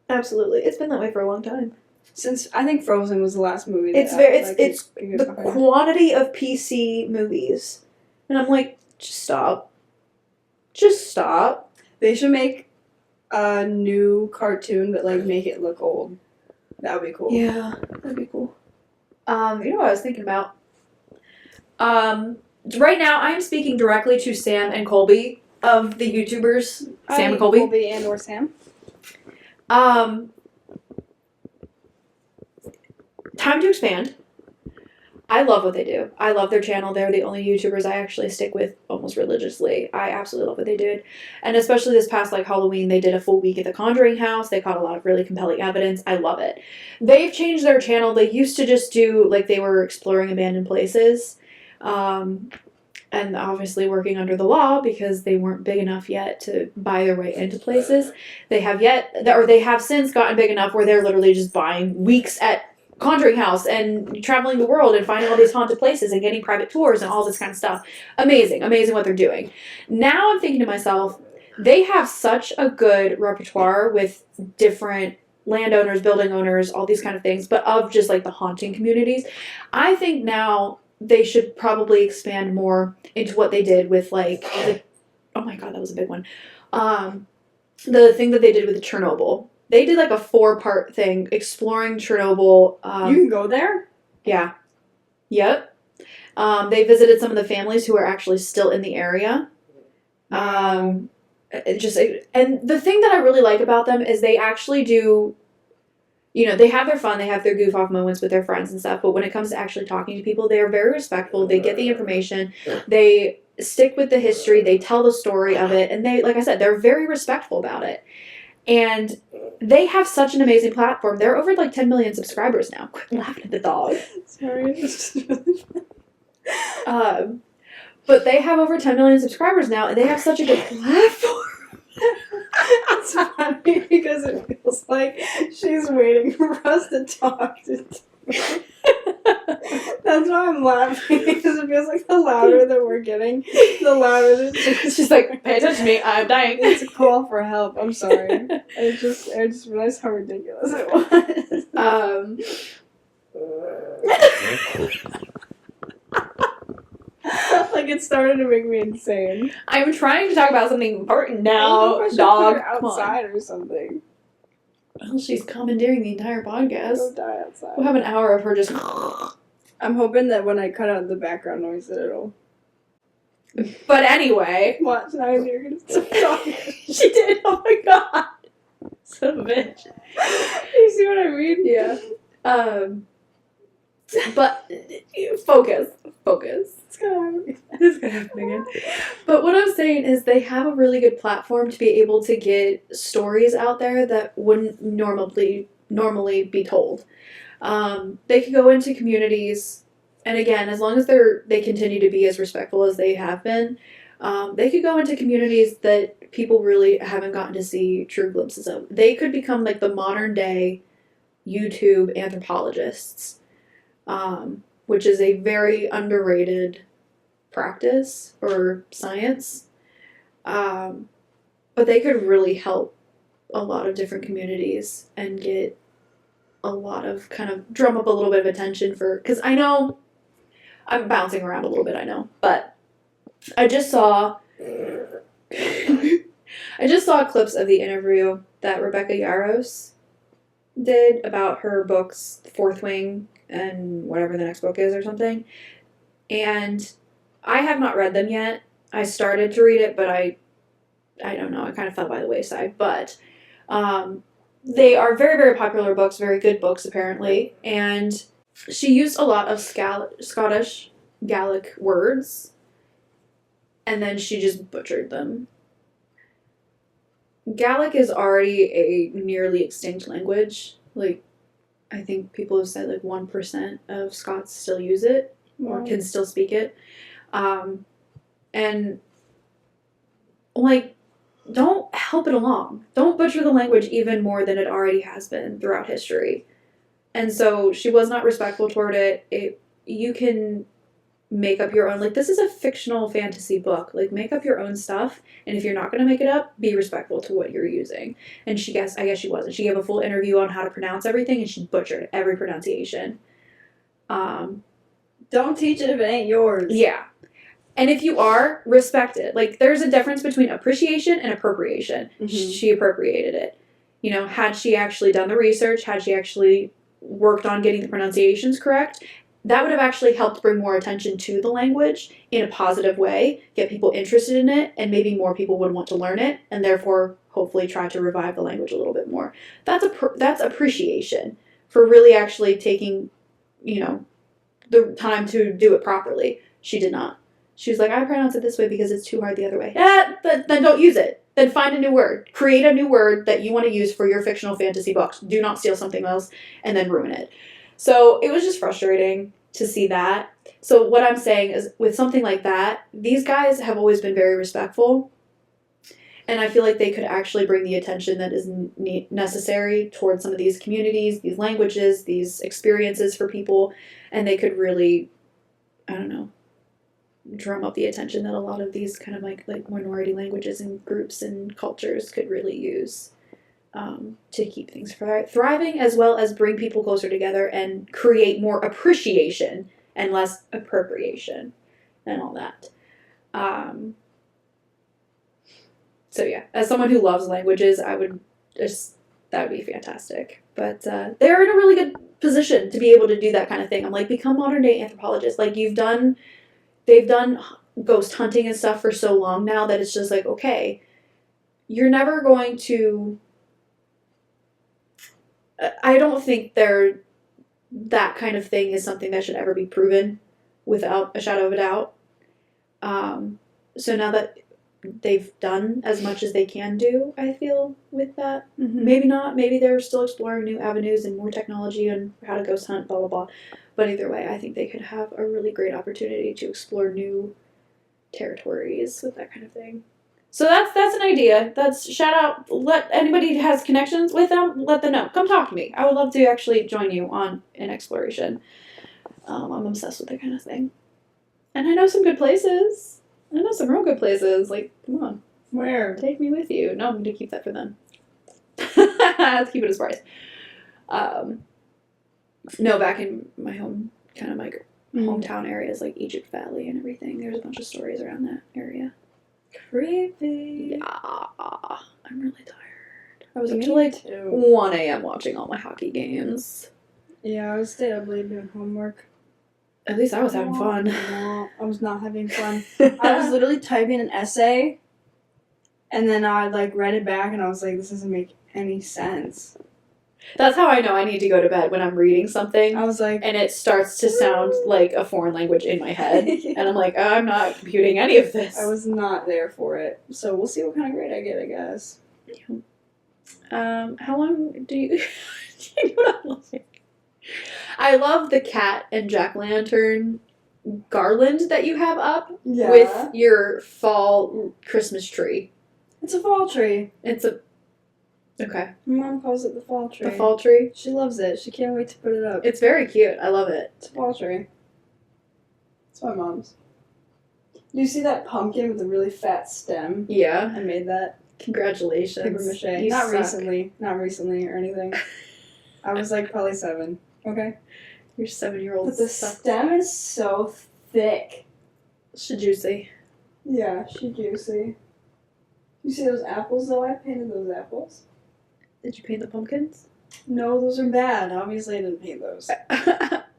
Absolutely, it's been that way for a long time. since I think Frozen was the last movie. It's that very. I, like, It's could get the behind. quantity of PC movies, and I'm like, just stop. Just stop. They should make a new cartoon, but like make it look old. That would be cool. Yeah, that'd be cool. You know what I was thinking about? Right now I'm speaking directly to Sam and Colby of the YouTubers, Sam and Colby. Colby and or Sam. time to expand. I love what they do. I love their channel. They're the only YouTubers I actually stick with almost religiously. I absolutely love what they did. And especially this past like Halloween, they did a full week at the Conjuring house. They caught a lot of really compelling evidence. I love it. They've changed their channel. They used to just do like they were exploring abandoned places. And obviously working under the law because they weren't big enough yet to buy their way into places. They have since gotten big enough where they're literally just buying weeks at Conjuring House and traveling the world and finding all these haunted places and getting private tours and all this kind of stuff. Amazing what they're doing. Now I'm thinking to myself, they have such a good repertoire with different landowners, building owners, all these kind of things, but of just like the haunting communities. I think now they should probably expand more into what they did with like oh my god, that was a big one. The thing that they did with Chernobyl. They did like a 4-part thing exploring Chernobyl. You can go there? Yeah. Yep. They visited some of the families who are actually still in the area. And the thing that I really like about them is they actually do, you know, they have their fun, they have their goof off moments with their friends and stuff, but when it comes to actually talking to people, they are very respectful. They get the information. They stick with the history. They tell the story of it. And they, like I said, they're very respectful about it. And they have such an amazing platform. They're over like 10 million subscribers now. Quit laughing at the dog. Sorry, it's just really fun. But they have over 10 million subscribers now, and they have such a good platform. It's funny because it feels like she's waiting for us to talk to That's why I'm laughing, because it feels like the louder that we're getting, the louder it's just like, pay attention to me, I'm dying. It's a call for help. I'm sorry. I just realized how ridiculous it was. Like it started to make me insane. I'm trying to talk about something important I now, should dog. put her outside or something. Well, she's commandeering the entire podcast. Go die outside. We'll have an hour of her just. I'm hoping that when I cut out the background noise that it'll. But anyway. Watch, now you're gonna stop talking. She did. Oh my god. Son of a bitch. You see what I mean? Yeah. But focus. It's gonna happen. It's gonna happen again. But what I'm saying is they have a really good platform to be able to get stories out there that wouldn't normally be told. They could go into communities, and again, as long as they continue to be as respectful as they have been, they could go into communities that people really haven't gotten to see true glimpses of. They could become like the modern day YouTube anthropologists. Which is a very underrated practice or science. But they could really help a lot of different communities and get a lot of kind of drum up a little bit of attention for, because I know I'm bouncing around a little bit, I know, but I just saw clips of the interview that Rebecca Yarros did about her books, Fourth Wing, and whatever the next book is or something. And I have not read them yet. I started to read it, but I don't know, I kind of fell by the wayside. But they are very, very popular books, very good books apparently. And she used a lot of Scottish Gaelic words, and then she just butchered them. Gaelic is already a nearly extinct language. Like, I think people have said like 1% of Scots still use it or can still speak it. And like, don't help it along. Don't butcher the language even more than it already has been throughout history. And so she was not respectful toward it. You can make up your own, like, this is a fictional fantasy book. Like, make up your own stuff, and if you're not going to make it up, be respectful to what you're using. And I guess she wasn't. She gave a full interview on how to pronounce everything, and she butchered every pronunciation. Don't teach it if it ain't yours. Yeah. And if you are, respect it. Like, there's a difference between appreciation and appropriation. Mm-hmm. She appropriated it. You know, had she actually done the research, had she actually worked on getting the pronunciations correct, that would have actually helped bring more attention to the language in a positive way, get people interested in it, and maybe more people would want to learn it, and therefore hopefully try to revive the language a little bit more. That's appreciation for really actually taking the time to do it properly. She did not. She was like, I pronounce it this way because it's too hard the other way. Then don't use it. Then find a new word. Create a new word that you want to use for your fictional fantasy books. Do not steal something else and then ruin it. So it was just frustrating to see that. So what I'm saying is, with something like that, these guys have always been very respectful. And I feel like they could actually bring the attention that is necessary towards some of these communities, these languages, these experiences for people. And they could really, I don't know, drum up the attention that a lot of these kind of like minority languages and groups and cultures could really use to keep things thriving, as well as bring people closer together and create more appreciation and less appropriation and all that. So yeah, as someone who loves languages, that would be fantastic. But they're in a really good position to be able to do that kind of thing. I'm like, become modern day anthropologists. Like they've done ghost hunting and stuff for so long now that it's just like, okay, you're never going to. I don't think that kind of thing is something that should ever be proven without a shadow of a doubt. So now that they've done as much as they can do, I feel, with that. Mm-hmm. Maybe not. Maybe they're still exploring new avenues and more technology and how to ghost hunt, blah, blah, blah. But either way, I think they could have a really great opportunity to explore new territories with that kind of thing. So that's an idea. That's shout out. Let anybody who has connections with them, let them know. Come talk to me. I would love to actually join you on an exploration. I'm obsessed with that kind of thing. And I know some good places. I know some real good places. Like, come on. Where? Take me with you. No, I'm going to keep that for them. Let's keep it a surprise. No, back in my home, kind of my hometown areas, like Egypt Valley and everything. There's a bunch of stories around that area. Creepy. Yeah. I'm really tired. I was up Me till like too. 1 a.m. watching all my hockey games. Yeah, I was stayed up late doing homework. At least I was having fun. No, I was not having fun. I was literally typing an essay, and then I read it back, and I was like, "This doesn't make any sense." That's how I know I need to go to bed, when I'm reading something I was like, and it starts to sound like a foreign language in my head. Yeah. And I'm like, I'm not computing any of this. I was not there for it. So we'll see what kind of grade I get, I guess. How long do you I love the cat and jack-o'-lantern garland that you have up with your fall Christmas tree. It's a fall tree. Okay. My mom calls it the fall tree. The fall tree? She loves it. She can't wait to put it up. It's very cute. I love it. It's a fall tree. It's my mom's. Do you see that pumpkin with the really fat stem? Yeah. I made that. Congratulations. Paper mache. You Not suck. Not recently or anything. I was probably 7. Okay. Your 7-year-old But the stem is so thick. juicy. Yeah, she juicy. You see those apples though? I painted those apples. Did you paint the pumpkins? No, those are bad. Obviously I didn't paint those.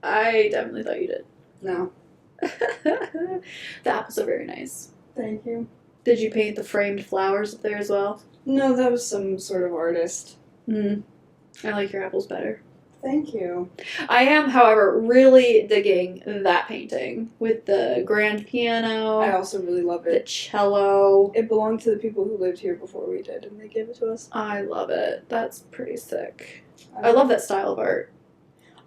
I definitely thought you did. No. The apples are very nice. Thank you. Did you paint the framed flowers up there as well? No, that was some sort of artist. I like your apples better. Thank you. I am, however, really digging that painting with the grand piano. I also really love the it. cello. It belonged to the people who lived here before we did, and they gave it to us. I love it. That's pretty sick. I love that style of art.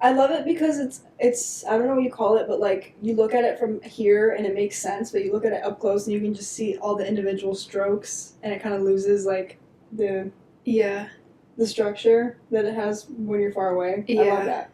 I love it because it's I don't know what you call it, but you look at it from here and it makes sense, but you look at it up close and you can just see all the individual strokes, and it kind of loses the structure that it has when you're far away. Yeah. I love that.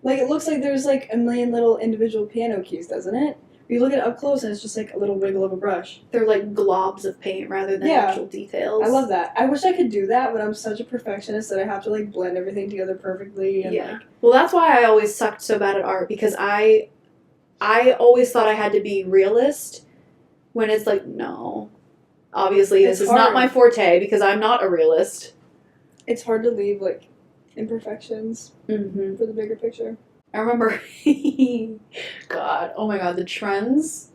It looks like there's a million little individual piano keys, doesn't it? You look at it up close and it's just a little wiggle of a brush. They're like globs of paint rather than actual details. I love that. I wish I could do that, but I'm such a perfectionist that I have to blend everything together perfectly. And, Well, that's why I always sucked so bad at art, because I always thought I had to be realist, when it's no. Obviously, this is not my forte because I'm not a realist. It's hard to leave imperfections for the bigger picture. I remember, God, oh my God, the trends.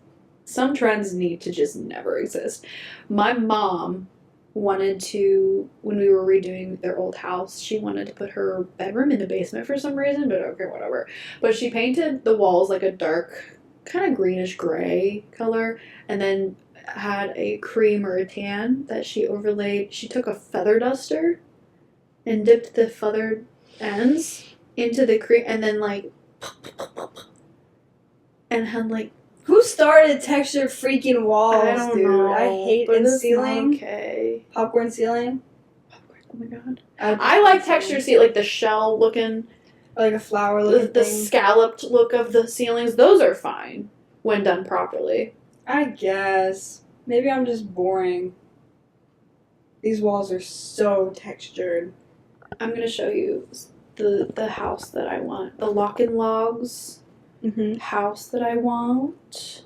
Some trends need to just never exist. My mom wanted to, when we were redoing their old house, she wanted to put her bedroom in the basement for some reason, but okay, whatever. But she painted the walls like a dark, kind of greenish gray color, and then had a cream or a tan that she overlaid. She took a feather duster and dipped the feathered ends into the cream, and then like, and had like, Who started texture freaking walls, I don't dude? know. I hate but and it's not ceiling. okay. Popcorn ceiling. Oh my god. I'd I like texture see like the shell looking, Or like a flower looking the thing. scalloped look of the ceilings. Those are fine when done properly. I guess. Maybe I'm just boring. These walls are so textured. I'm gonna show you the house that I want. The Lock and Logs Mm-hmm. house that I want.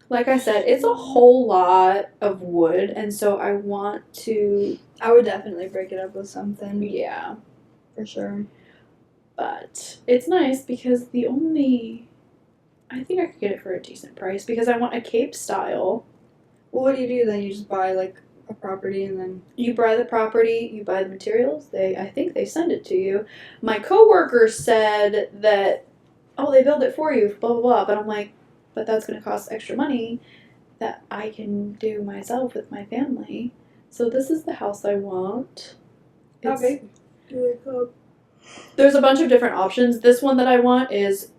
Like I said, it's a whole lot of wood, and so I want to, I would definitely break it up with something. yeah. For sure. But it's nice because I think I could get it for a decent price because I want a cape style. Well, what do you do then? You just buy like a property and then. You buy the property, you buy the materials. I think they send it to you. My coworker said that, oh, they build it for you, blah blah blah. But I'm like, but that's going to cost extra money that I can do myself with my family. So this is the house I want. How It's- big do they come? There's a bunch of different options. This one that I want is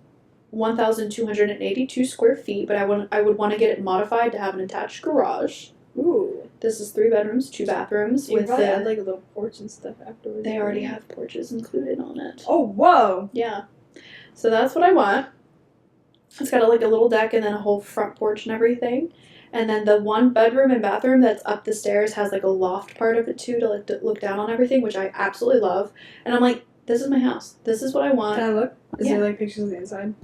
1,282 square feet, but I would want to get it modified to have an attached garage. Ooh. This is 3 bedrooms, 2 bathrooms You with probably the. add like a little porch and stuff afterwards. They already have porches included on it. Oh, whoa! Yeah. So that's what I want. It's got like a little deck and then a whole front porch and everything. And then the 1 bedroom and bathroom that's up the stairs has like a loft part of it too to like to look down on everything, which I absolutely love. And I'm like, this is my house. This is what I want. Can I look? Is Yeah. there like pictures of the inside?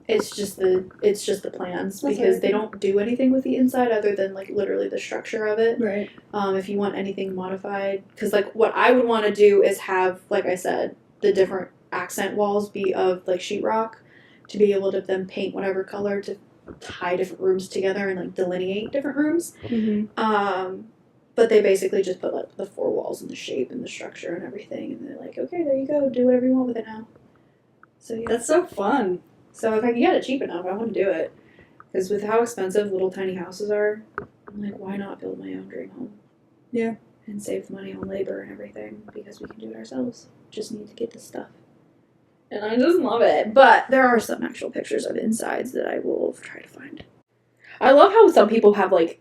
It's just the plans That's because right. they don't do anything with the inside other than like literally the structure of it. Right. If you want anything modified, because like what I would want to do is have, like I said, the different accent walls be of like sheetrock to be able to then paint whatever color to tie different rooms together and like delineate different rooms. Mm-hmm. But they basically just put like the 4 walls and the shape and the structure and everything, and they're like, okay, there you go, do whatever you want with it now. So yeah. That's so fun. So if I can get it cheap enough, I want to do it. Because with how expensive little tiny houses are, I'm like, why not build my own dream home? Yeah. And save the money on labor and everything because we can do it ourselves. Just need to get the stuff. And I just love it. But there are some actual pictures of insides that I will try to find. I love how some people have like,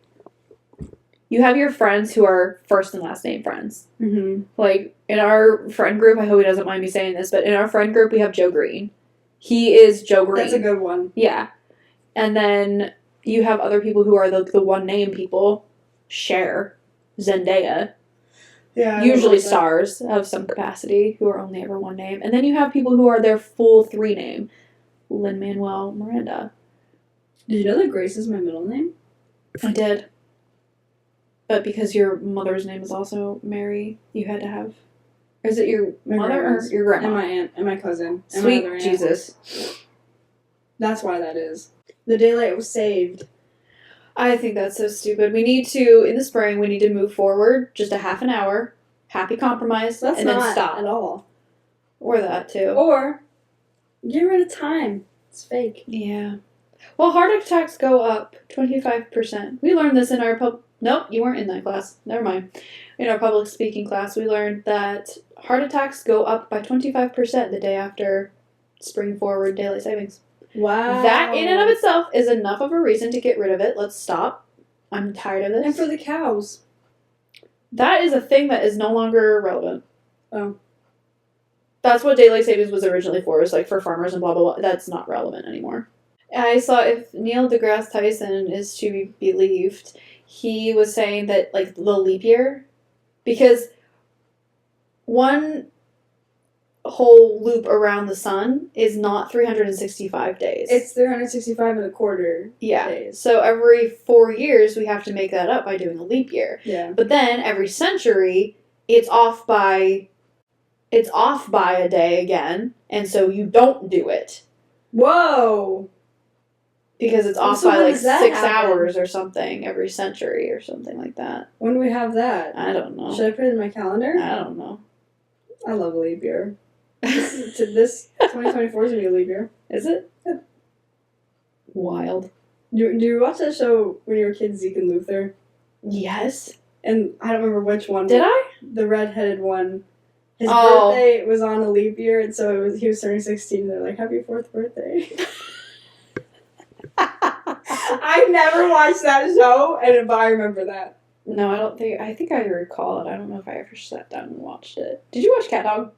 you have your friends who are first and last name friends. Mm-hmm. Like in our friend group, I hope he doesn't mind me saying this, but in our friend group we have Joe Green. He is Joe Green. That's a good one. Yeah. And then you have other people who are the one name people. Cher, Zendaya. Yeah. Usually stars of some capacity who are only ever one name. And then you have people who are their full 3 name. Lin-Manuel Miranda. Did you know that Grace is my middle name? I did. But because your mother's name is also Mary, you had to have... Or is it your My mother grandma's. or your grandma? And my aunt and my cousin. And my Sweet other aunt. Jesus. That's why that is. The daylight was saved. I think that's so stupid. We need to, in the spring, we need to move forward just a half an hour, happy compromise, That's and not then stop. at all. Or that, too. Or get rid of time. It's fake. Yeah. Well, heart attacks go up 25%. We learned this in our Nope, you weren't in that class. Never mind. In our public speaking class, we learned that heart attacks go up by 25% the day after spring forward daylight savings. Wow. That in and of itself is enough of a reason to get rid of it. Let's stop. I'm tired of this. And for the cows. That is a thing that is no longer relevant. Oh. That's what daylight savings was originally for. Is like for farmers and blah blah blah. That's not relevant anymore. I saw if Neil deGrasse Tyson is to be believed, he was saying that like the leap year, because one whole loop around the sun is not 365 days. It's 365 and a quarter yeah. days. So every 4 years we have to make that up by doing a leap year. Yeah. But then every century it's off by a day again, and so you don't do it. Whoa. Because it's off So by when like does that 6 happen? hours or something every century or something like that. When do we have that? I don't know. Should I put it in my calendar? I don't know. I love a leap year. This 2024 is gonna be a leap year. Is it? Yeah. Wild. Do you watch that show when you were kids, Zeke and Luther? Yes. And I don't remember which one. Did I? The redheaded one. His Oh. birthday was on a leap year, and so he was turning 16. They're like, "Happy 4th birthday." I never watched that show, but I remember that. No, I think I recall it. I don't know if I ever sat down and watched it. Did you watch Cat Dog?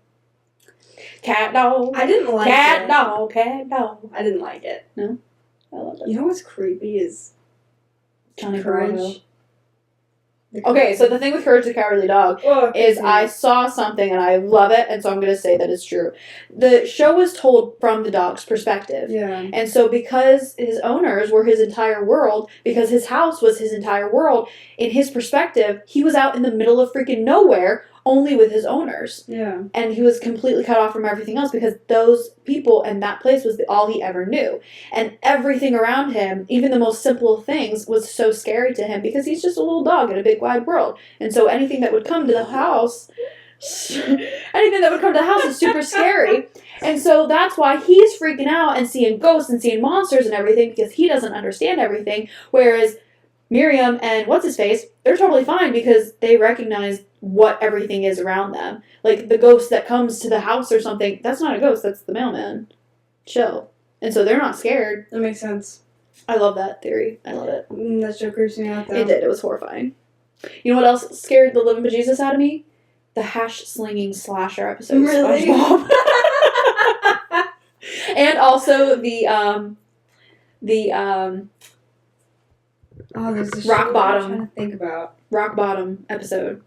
Cat Dog. I didn't like Cat it. Dog. Cat Dog. I didn't like it. I love it. You know what's creepy is Johnny Courage. Bravo. Okay, so the thing with Courage the Cowardly Dog Oh, is continue. I saw something and I love it, and so I'm going to say that it's true. The show was told from the dog's perspective. Yeah. And so because his owners were his entire world, because his house was his entire world, in his perspective, he was out in the middle of freaking nowhere only with his owners. Yeah. And he was completely cut off from everything else because those people and that place was all he ever knew. And everything around him, even the most simple things, was so scary to him because he's just a little dog in a big wide world. And so anything that would come to the house is super scary. And so that's why he's freaking out and seeing ghosts and seeing monsters and everything because he doesn't understand everything. Whereas Miriam and what's-his-face, they're totally fine because they recognize what everything is around them. Like, the ghost that comes to the house or something, that's not a ghost, that's the mailman. Chill. And so they're not scared. That makes sense. I love that theory. I love it. That show creeps me out, though. It did. It was horrifying. You know what else scared the living bejesus out of me? The hash-slinging slasher episode of Really? SpongeBob. And also the Oh, there's a Rock show Bottom. I'm trying to think about. Rock Bottom episode.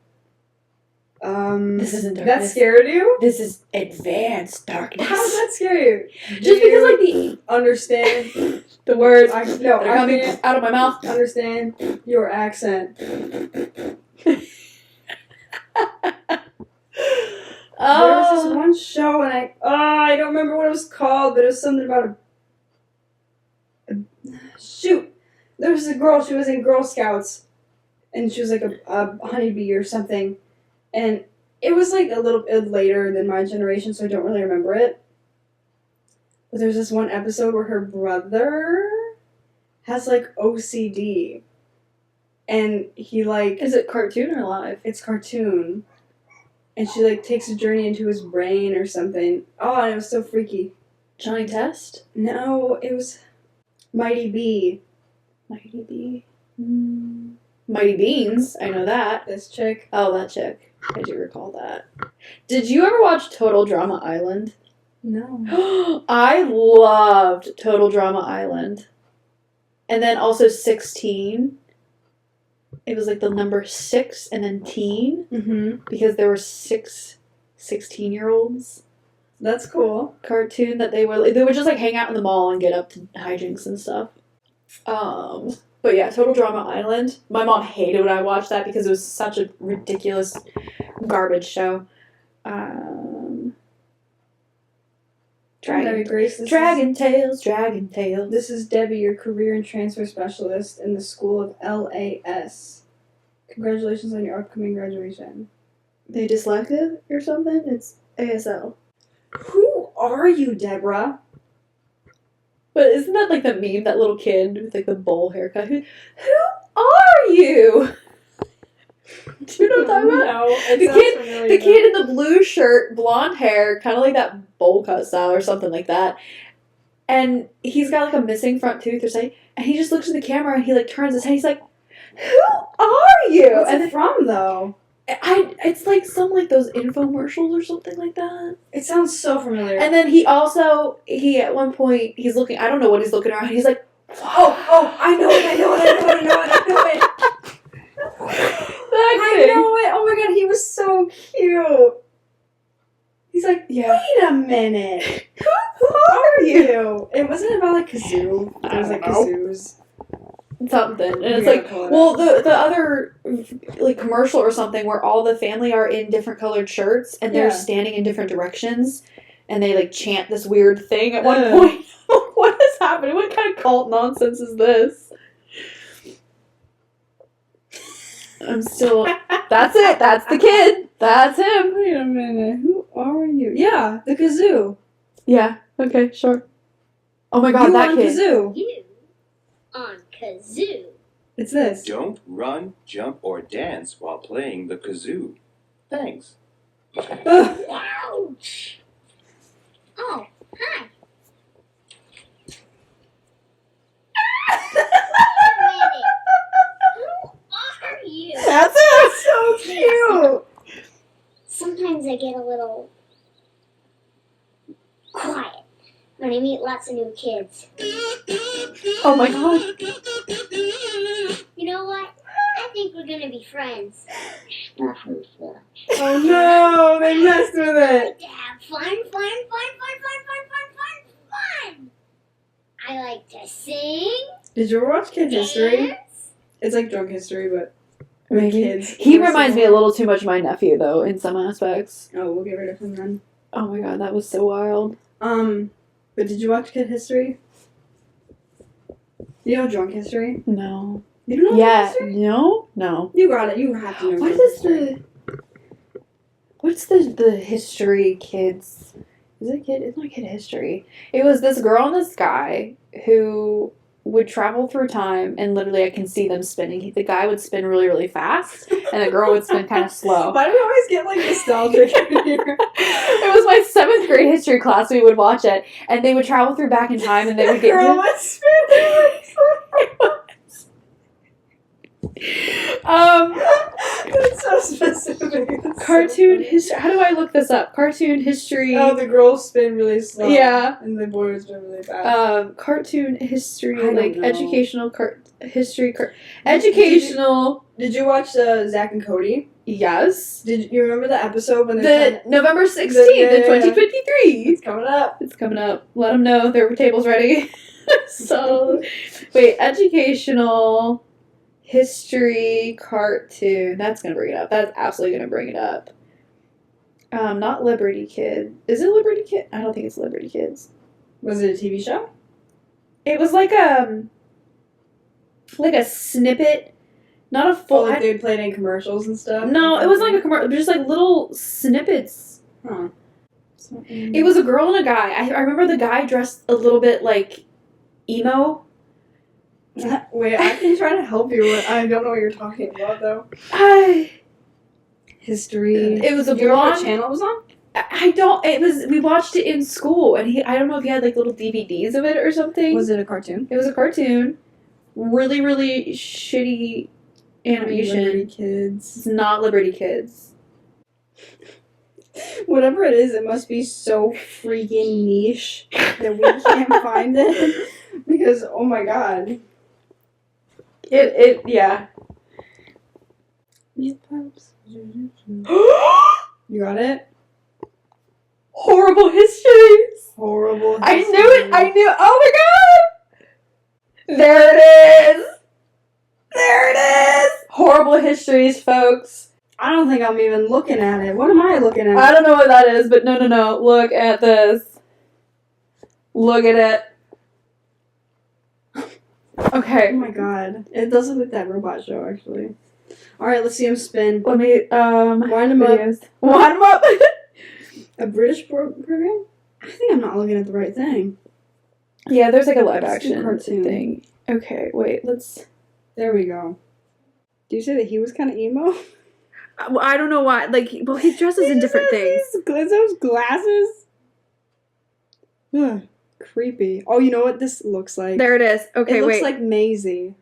This isn't That darkness. scared you? This is advanced darkness. How does that scare you? Just because, like, the understand words I that are coming can't out of my mouth. understand your accent. There was this one show, and I don't remember what it was called, but it was something about shoot. There was a girl. She was in Girl Scouts, and she was like a honeybee or something, and it was like a little bit later than my generation, so I don't really remember it. But there's this one episode where her brother has like OCD, and he like Is it cartoon or live? it's cartoon, and she like takes a journey into his brain or something. Oh, and it was so freaky. Johnny Test? No, it was Mighty Bee. Mighty Bee. Mighty Beans. I know that. This chick. Oh, that chick. I do recall that. Did you ever watch Total Drama Island? No. I loved Total Drama Island. And then also 16. It was like the number 6 and then teen. Mm-hmm. Because there were 6 16-year-olds. That's cool. Cartoon that they would just like hang out in the mall and get up to hijinks and stuff. But yeah, Total Drama Island. My mom hated when I watched that because it was such a ridiculous garbage show. Debbie Grace. Dragon Tales. This is Debbie, your career and transfer specialist in the school of LAS. Congratulations on your upcoming graduation. They dyslexic or something? It's ASL. Who are you, Deborah? But isn't that like the meme, that little kid with like the bowl haircut? Who are you? Do you know what I'm talking about? No, The kid in the blue shirt, blonde hair, kind of like that bowl cut style or something like that. And he's got like a missing front tooth or something. And he just looks at the camera and he like turns his head. He's like, "Who are you?" What's and it from, though? it's like some like those infomercials or something like that. It sounds so familiar. And then he at one point he's looking. I don't know what he's looking around. He's like, oh, I know it. I know it. Oh my god, he was so cute. He's like, Yeah. wait a minute. Who are you? It wasn't about like kazoo. I There was like don't know. kazoos. Something. And We it's gotta like, pull it well, up. the other like commercial or something where all the family are in different colored shirts and they're Yeah. standing in different directions and they like chant this weird thing at one Ugh. point. What is happening? What kind of cult nonsense is this? I'm still. That's it. That's the kid. That's him. Wait a minute. Who are you? Yeah, the kazoo. Yeah. Okay. Sure. Oh my God, You that on kid. kazoo. You on kazoo. It's this. Don't run, jump, or dance while playing the kazoo. Thanks. Ugh. Ouch! Oh, hi. Who are you? That's it. So cute. Sometimes I get a little quiet when I meet lots of new kids. Oh my God. You know what? I think we're gonna be friends. Oh no, they messed with it. To have fun. I like to sing. Did you ever watch Kid History? dance. It's like drunk history, but with Maybe. kids. He reminds me a little too much of my nephew, though, in some aspects. Oh, we'll get rid of him then. Oh my God, that was so wild. But did you watch Kid History? You know Drunk History? No. You don't know Yeah. Drunk History? No. No. You got it. You have to know. What Drunk is History. What's the history kids? Is it kid? It's not kid history. It was this girl and this guy who would travel through time, and literally I can see them spinning. The guy would spin really, really fast, and the girl would spin kind of slow. Why do we always get like nostalgic here? It was my 7th grade history class. We would watch it, and they would travel through back in time, and they would get Girl, what's spinning? That's so specific. That's Cartoon so history. How do I look this up? Cartoon history. funny. Oh, the girls spin really slow. Yeah. And the boys spin really fast. Cartoon history, I don't like know. educational history. Educational. Did you watch Zach and Cody? Yes. Did you remember the episode when they're The November 16th, Yeah. 2023. It's coming up. It's coming up. Let them know their table's ready. So, wait, educational history cartoon. That's gonna bring it up. That's absolutely gonna bring it up. Not Liberty Kid. Is it Liberty Kid? I don't think it's Liberty Kids. Was it a TV show? It was like a snippet, not a full. Like they played in commercials and stuff? No, it was like a commercial, just like little snippets. Huh. It was a girl and a guy. I remember the guy dressed a little bit like emo. Wait, I can try to help you. I don't know what you're talking about though. History. It was a Do you remember what blonde. channel it was on? I don't. It was. We watched it in school, and I don't know if he had like little DVDs of it or something. Was it a cartoon? It was a cartoon. Really, really shitty animation. Liberty Kids. It's not Liberty Kids. Whatever it is, it must be so freaking niche that we can't find it. Because, oh my god. Yeah. You got it? Horrible histories. Horrible. I knew it. I knew. Oh my god. There it is. There it is. Horrible histories, folks. I don't think I'm even looking at it. What am I looking at? I don't know what that is, but no. Look at this. Look at it. Okay. Oh my god. It does look like that robot show, actually. Alright, let's see him spin. Let me, Wind him up. videos. Wind him up! A British program? I think I'm not looking at the right thing. Yeah, there's like a live Let's do action cartoon. thing. Okay, wait, let's... There we go. Do you say that he was kind of emo? I don't know why, like, well, he dresses in different things. Those glasses? Ugh, creepy. Oh, you know what this looks like? There it is. Okay, it looks wait. like Maisie.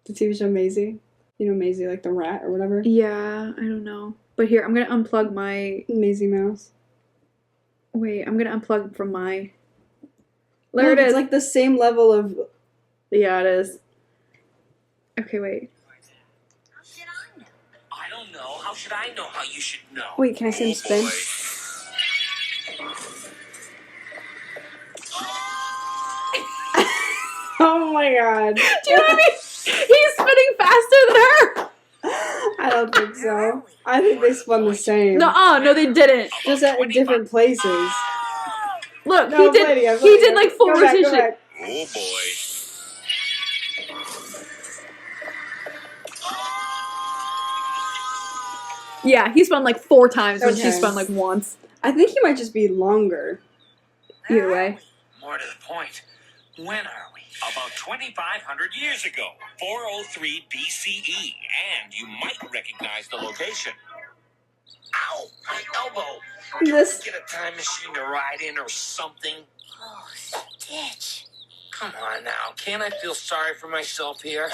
The TV show Maisie. You know Maisie, like the rat or whatever? Yeah, I don't know. But here, I'm gonna unplug my... Maisie Mouse. Wait, I'm gonna unplug from my... There Look, it is. It's like the same level of... Yeah, it is. Okay, wait. How should I know? I don't know. How should I know how you should know? Wait, can I see him spin? Oh my god. Do you know what I mean? He's spinning faster than her! I don't think so. I think they spun the same. No, they didn't. Just at different places. Look, No, he did. Lydia, He did like full Go back, go rotation. back. Oh boy. Yeah, he spun like 4 times when she Okay. spun like once. I think he might just be longer. Either way. More to the point. When are we? About 2,500 years ago, 403 BCE, and you might recognize the location. Ow, my elbow. This Get a time machine to ride in or something. Oh, Stitch. Come on now, can't I feel sorry for myself here?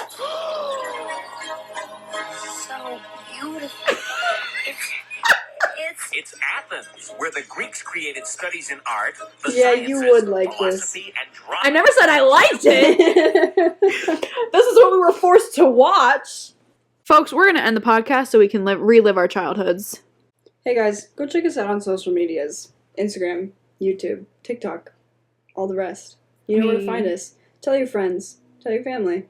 So beautiful. It's It's Athens, where the Greeks created studies in art, the Yeah, you sciences, would like this. philosophy, and drama. I never said I liked it. This is what we were forced to watch. Folks, we're going to end the podcast so we can relive our childhoods. Hey guys, go check us out on social medias. Instagram, YouTube, TikTok, all the rest. You know where to find us. Tell your friends. Tell your family.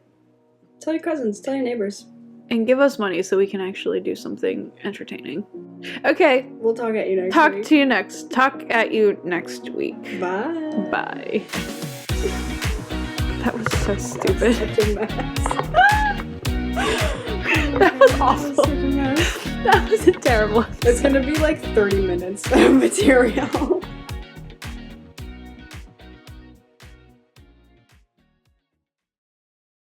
Tell your cousins. Tell your neighbors. And give us money so we can actually do something entertaining. Okay, We'll talk at you next talk week. at you next week. Bye. Bye. That was so stupid. Such a mess. That was awful. Such a mess. That was a terrible. It's gonna be like 30 minutes of material.